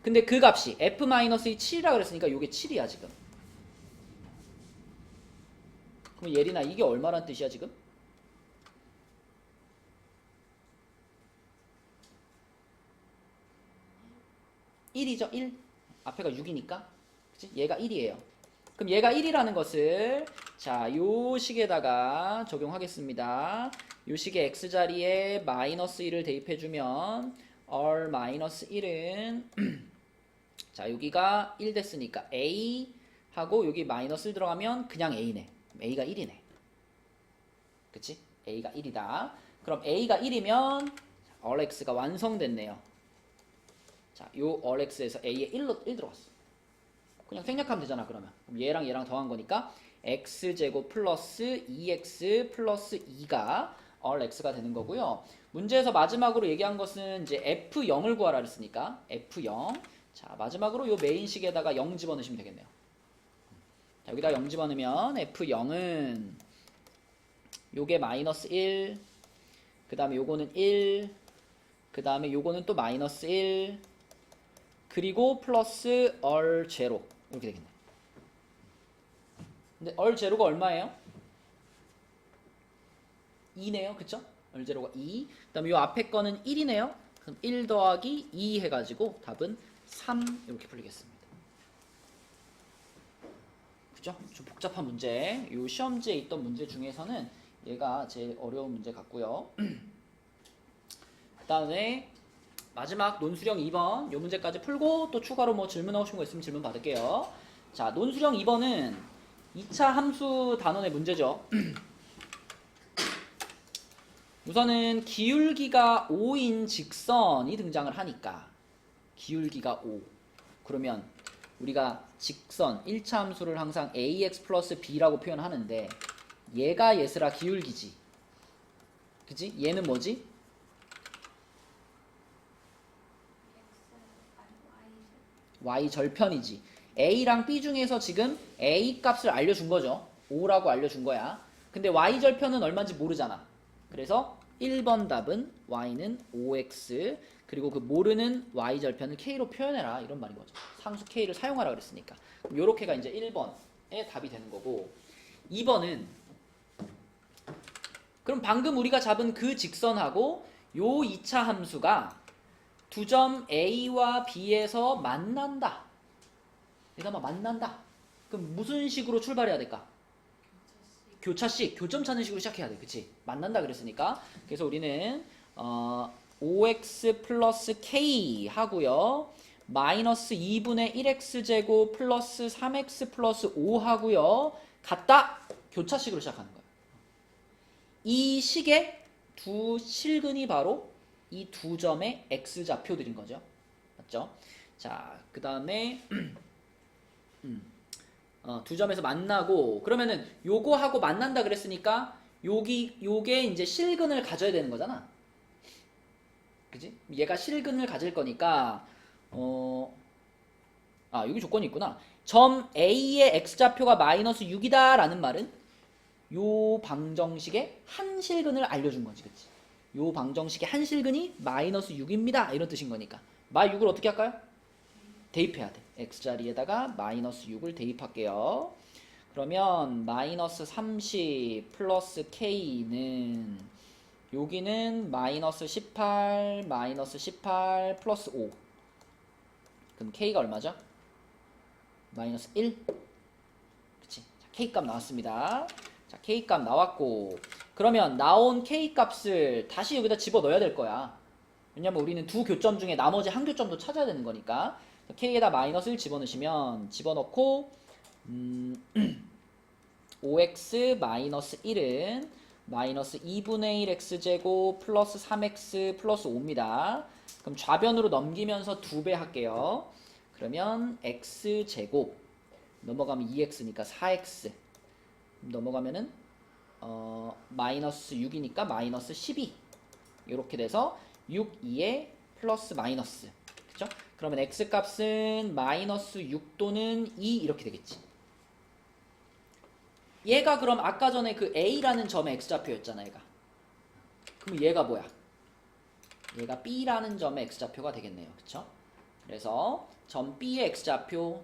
근데 그 값이 f-2 7이라 그랬으니까 요게 7이야 지금. 그럼 예린아 이게 얼마란 뜻이야 지금? 1이죠 1. 앞에가 6이니까 그치? 얘가 1이에요. 그럼 얘가 1이라는 것을 자, 요 식에다가 적용하겠습니다. 요 식의 x자리에 마이너스 1을 대입해주면 all 마이너스 1은 자, 여기가 1 됐으니까 a 하고 여기 마이너스 1 들어가면 그냥 a네. a가 1이네. 그치? a가 1이다. 그럼 a가 1이면 all x가 완성됐네요. 자, 요 all x에서 a에 1 들어갔어. 그냥 생략하면 되잖아. 그러면 그럼 얘랑 얘랑 더한 거니까 x제곱 플러스 2x 플러스 2가 all x가 되는 거고요. 문제에서 마지막으로 얘기한 것은 이제 f0을 구하라 그랬으니까 f0. 자, 마지막으로 요 메인식에다가 0 집어넣으시면 되겠네요. 자, 여기다 0 집어넣으면 f0은 요게 마이너스 1, 그 다음에 요거는 1, 그 다음에 요거는 또 마이너스 1, 그리고 플러스 all 제로 이렇게 되겠네. 근데 all 제로가 얼마예요? 2네요. 그쵸? 얼제로가 2. 그다음에 요 앞에 거는 1이네요. 그럼 1 더하기 2 해가지고 답은 3 이렇게 풀리겠습니다. 그죠? 좀 복잡한 문제. 요 시험지에 있던 문제 중에서는 얘가 제일 어려운 문제 같고요. 그다음에 마지막 논수령 2번 요 문제까지 풀고 또 추가로 뭐 질문하고 싶은 거 있으면 질문 받을게요. 자, 논수령 2번은 2차 함수 단원의 문제죠. 우선은 기울기가 5인 직선이 등장을 하니까 기울기가 5. 그러면 우리가 직선 1차 함수를 항상 ax 플러스 b라고 표현하는데 얘가 얘들아 기울기지. 그치? 얘는 뭐지? X 아니 Y y 절편이지. a랑 b 중에서 지금 a 값을 알려준 거죠. 5라고 알려준 거야. 근데 y 절편은 얼마인지 모르잖아. 그래서 1번 답은 y는 5x 그리고 그 모르는 y 절편을 k로 표현해라 이런 말인 거죠. 상수 k를 사용하라 그랬으니까. 그럼 요렇게가 이제 1번의 답이 되는 거고 2번은 그럼 방금 우리가 잡은 그 직선하고 요 2차 함수가 두 점 A와 B에서 만난다. 얘가 만난다. 그럼 무슨 식으로 출발해야 될까? 교차식, 교점 찾는 식으로 시작해야 돼. 그치? 만난다 그랬으니까. 그래서 우리는 5x 플러스 k 하고요. 마이너스 2분의 1x 제곱 플러스 3x 플러스 5 하고요. 같다. 교차식으로 시작하는 거야. 이 식의 두 실근이 바로 이 두 점의 x좌표들인 거죠. 맞죠? 자, 그 다음에 두 점에서 만나고 그러면은 요거하고 만난다 그랬으니까 요게 이제 실근을 가져야 되는 거잖아. 그지? 얘가 실근을 가질 거니까 여기 조건이 있구나. 점 A의 x좌표가 마이너스 6이다 라는 말은 요 방정식의 한 실근을 알려준 거지. 그치? 요 방정식의 한 실근이 마이너스 6입니다. 이런 뜻인 거니까. 마 6을 어떻게 할까요? 대입해야 돼. x자리에다가 마이너스 6을 대입할게요. 그러면 마이너스 30 플러스 k는 여기는 마이너스 18 플러스 5. 그럼 k가 얼마죠? 마이너스 1. 그치? 자, k값 나왔습니다. 자, k값 나왔고 그러면 나온 k값을 다시 여기다 집어넣어야 될 거야. 왜냐면 우리는 두 교점 중에 나머지 한 교점도 찾아야 되는 거니까 k에다 마이너스 1 집어넣으시면 집어넣고 5x 마이너스 1은 마이너스 2분의 1 x제곱 플러스 3x 플러스 5입니다. 그럼 좌변으로 넘기면서 2배 할게요. 그러면 x제곱 넘어가면 2x니까 4x 넘어가면은 마이너스 6이니까 마이너스 12 이렇게 돼서 6, 2에 플러스 마이너스 그쵸? 그러면 x값은 마이너스 6 또는 2 이렇게 되겠지. 얘가 그럼 아까 전에 그 a라는 점의 x좌표였잖아 얘가. 그럼 얘가 뭐야? 얘가 b라는 점의 x좌표가 되겠네요. 그쵸? 그래서 점 b의 x좌표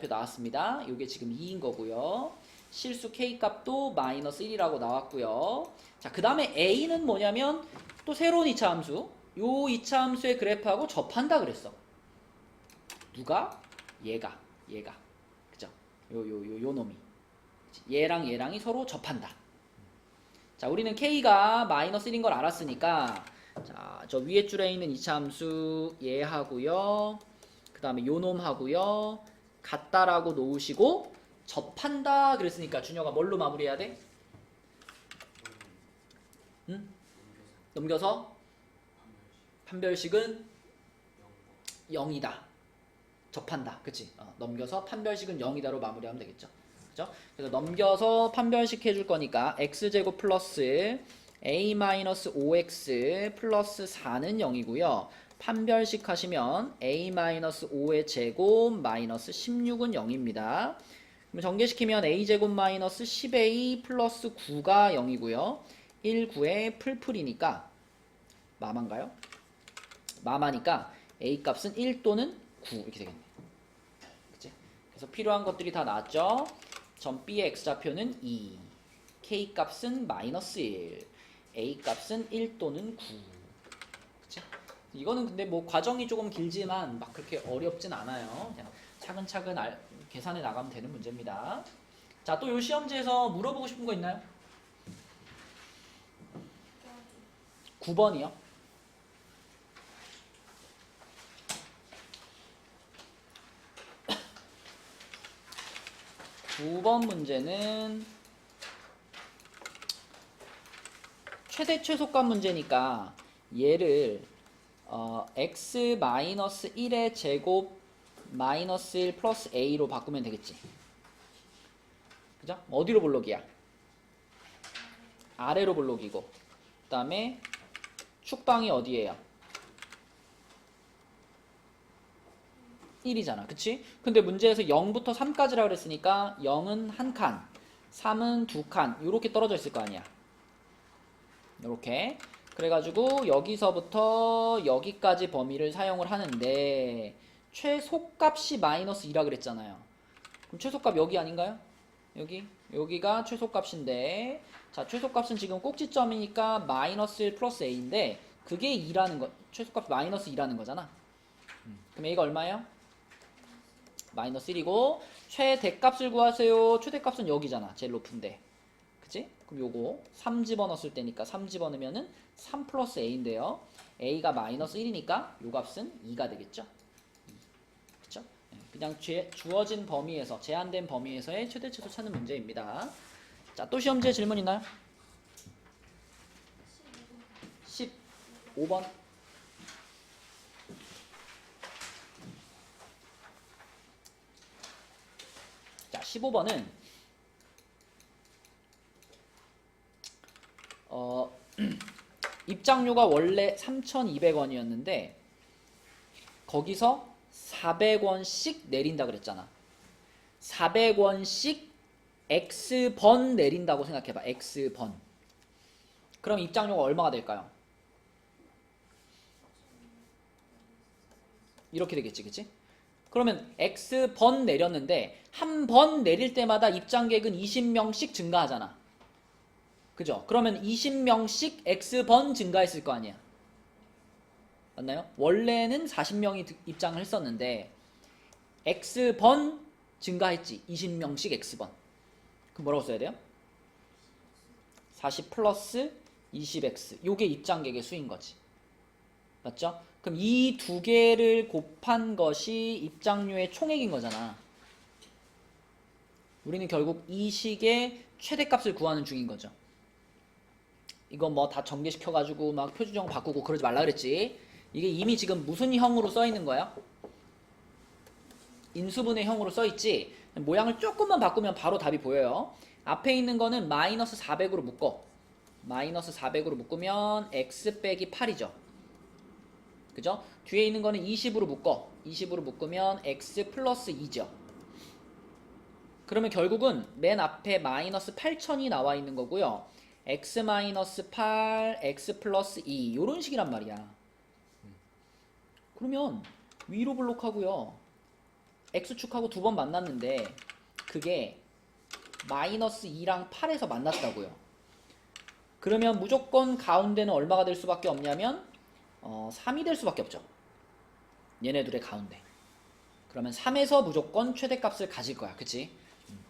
나왔습니다. 이게 지금 2인 거고요. 실수 k값도 마이너스 1이라고 나왔고요. 자, 그 다음에 a는 뭐냐면 또 새로운 2차 함수 요 2차 함수의 그래프하고 접한다 그랬어. 누가? 얘가 그죠? 요 놈이 얘랑 얘랑이 서로 접한다. 자, 우리는 k가 마이너스 1인 걸 알았으니까 자, 저 위에 줄에 있는 2차 함수 얘하고요. 그 다음에 요 놈하고요. 같다라고 놓으시고 접한다 그랬으니까 준혁아 뭘로 마무리해야 돼? 응? 넘겨서 판별식은 0이다. 접한다. 그치? 넘겨서 판별식은 0이다로 마무리하면 되겠죠. 그죠? 그래서 넘겨서 판별식 해줄 거니까 x제곱 플러스 a-5x 플러스 4는 0이고요. 판별식 하시면 a-5의 제곱 마이너스 16은 0입니다. 그럼 전개시키면 a제곱 마이너스 10a 플러스 9가 0이고요. 1, 9에 풀풀이니까 마마인가요? 마마니까 a 값은 1 또는 9 이렇게 되겠네. 그치? 그래서 필요한 것들이 다 나왔죠? 점 B의 x좌표는 2, k 값은 마이너스 1, A 값은 1 또는 9. 그치? 이거는 근데 뭐 과정이 조금 길지만 막 그렇게 어렵진 않아요. 그냥 차근차근 계산해 나가면 되는 문제입니다. 자, 또 요 시험지에서 물어보고 싶은 거 있나요? 9번이요. 9번 문제는 최대 최소값 문제니까 얘를 x-1의 제곱 마이너스 1 플러스 a로 바꾸면 되겠지. 그죠? 어디로 볼록이야? 아래로 볼록이고, 그 다음에 축방이 어디예요? 1이잖아. 그치? 근데 문제에서 0부터 3까지라 그랬으니까 0은 한 칸, 3은 두 칸, 요렇게 떨어져 있을 거 아니야. 요렇게. 그래가지고 여기서부터 여기까지 범위를 사용을 하는데 최소값이 마이너스 2라 그랬잖아요. 그럼 최소값 여기 아닌가요? 여기가 최소값인데, 자, 최소값은 지금 꼭지점이니까 마이너스 1 플러스 a인데 그게 2라는 거, 최소값 마이너스 2라는 거잖아. 그럼 a가 얼마예요? 마이너스 1이고 최대값을 구하세요. 최대값은 여기잖아. 제일 높은데. 그치? 그럼 요거 3 집어넣었을 때니까 3 집어넣으면은 3 플러스 a인데요. a가 마이너스 1이니까 요 값은 2가 되겠죠? 그쵸? 그냥 주어진 범위에서, 제한된 범위에서의 최대 최소 찾는 문제입니다. 자, 또 시험지에 질문 있나요? 15번. 자, 15번은 입장료가 원래 3,200원이었는데 거기서 400원씩 내린다 그랬잖아. 400원씩 X번 내린다고 생각해봐. X번. 그럼 입장료가 얼마가 될까요? 이렇게 되겠지, 그치? 그러면 X번 내렸는데 한 번 내릴 때마다 입장객은 20명씩 증가하잖아. 그죠? 그러면 20명씩 X번 증가했을 거 아니야. 맞나요? 원래는 40명이 입장을 했었는데 X번 증가했지. 20명씩 X번. 그럼 뭐라고 써야 돼요? 40 플러스 20X. 요게 입장객의 수인 거지. 맞죠? 그럼 이 두 개를 곱한 것이 입장료의 총액인 거잖아. 우리는 결국 이 식의 최대값을 구하는 중인 거죠. 이거 뭐 다 전개시켜가지고 막 표준형 바꾸고 그러지 말라 그랬지. 이게 이미 지금 무슨 형으로 써 있는 거야? 인수분해 형으로 써 있지. 모양을 조금만 바꾸면 바로 답이 보여요. 앞에 있는 거는 마이너스 400으로 묶어. 마이너스 400으로 묶으면 x 빼기 8이죠. 그죠? 뒤에 있는 거는 20으로 묶어. 20으로 묶으면 x 플러스 2죠. 그러면 결국은 맨 앞에 마이너스 8천이 나와 있는 거고요. x 마이너스 8, x 플러스 2 요런 식이란 말이야. 그러면 위로 블록하고요. x축하고 두 번 만났는데 그게 마이너스 2랑 8에서 만났다고요. 그러면 무조건 가운데는 얼마가 될 수밖에 없냐면 3이 될 수밖에 없죠. 얘네들의 가운데. 그러면 3에서 무조건 최대값을 가질 거야. 그치?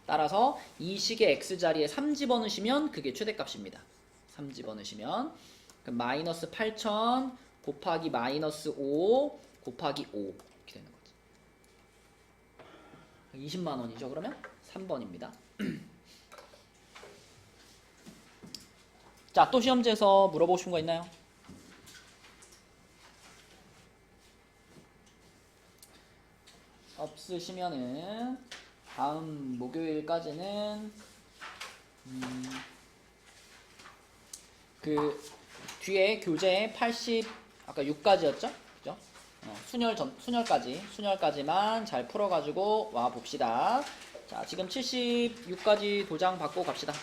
따라서 이 식의 x자리에 3 집어넣으시면 그게 최대값입니다. 3 집어넣으시면 그럼 마이너스 8,000 곱하기 마이너스 5 곱하기 5 이렇게 되는 거지. 20만 원이죠. 그러면 3번입니다. 자, 또 시험지에서 물어보고 싶은 거 있나요? 없으시면은 다음 목요일까지는 그 뒤에 교재 80 아까 6까지였죠? 그죠? 순열까지만 잘 풀어가지고 와 봅시다. 자, 지금 76까지 도장 받고 갑시다.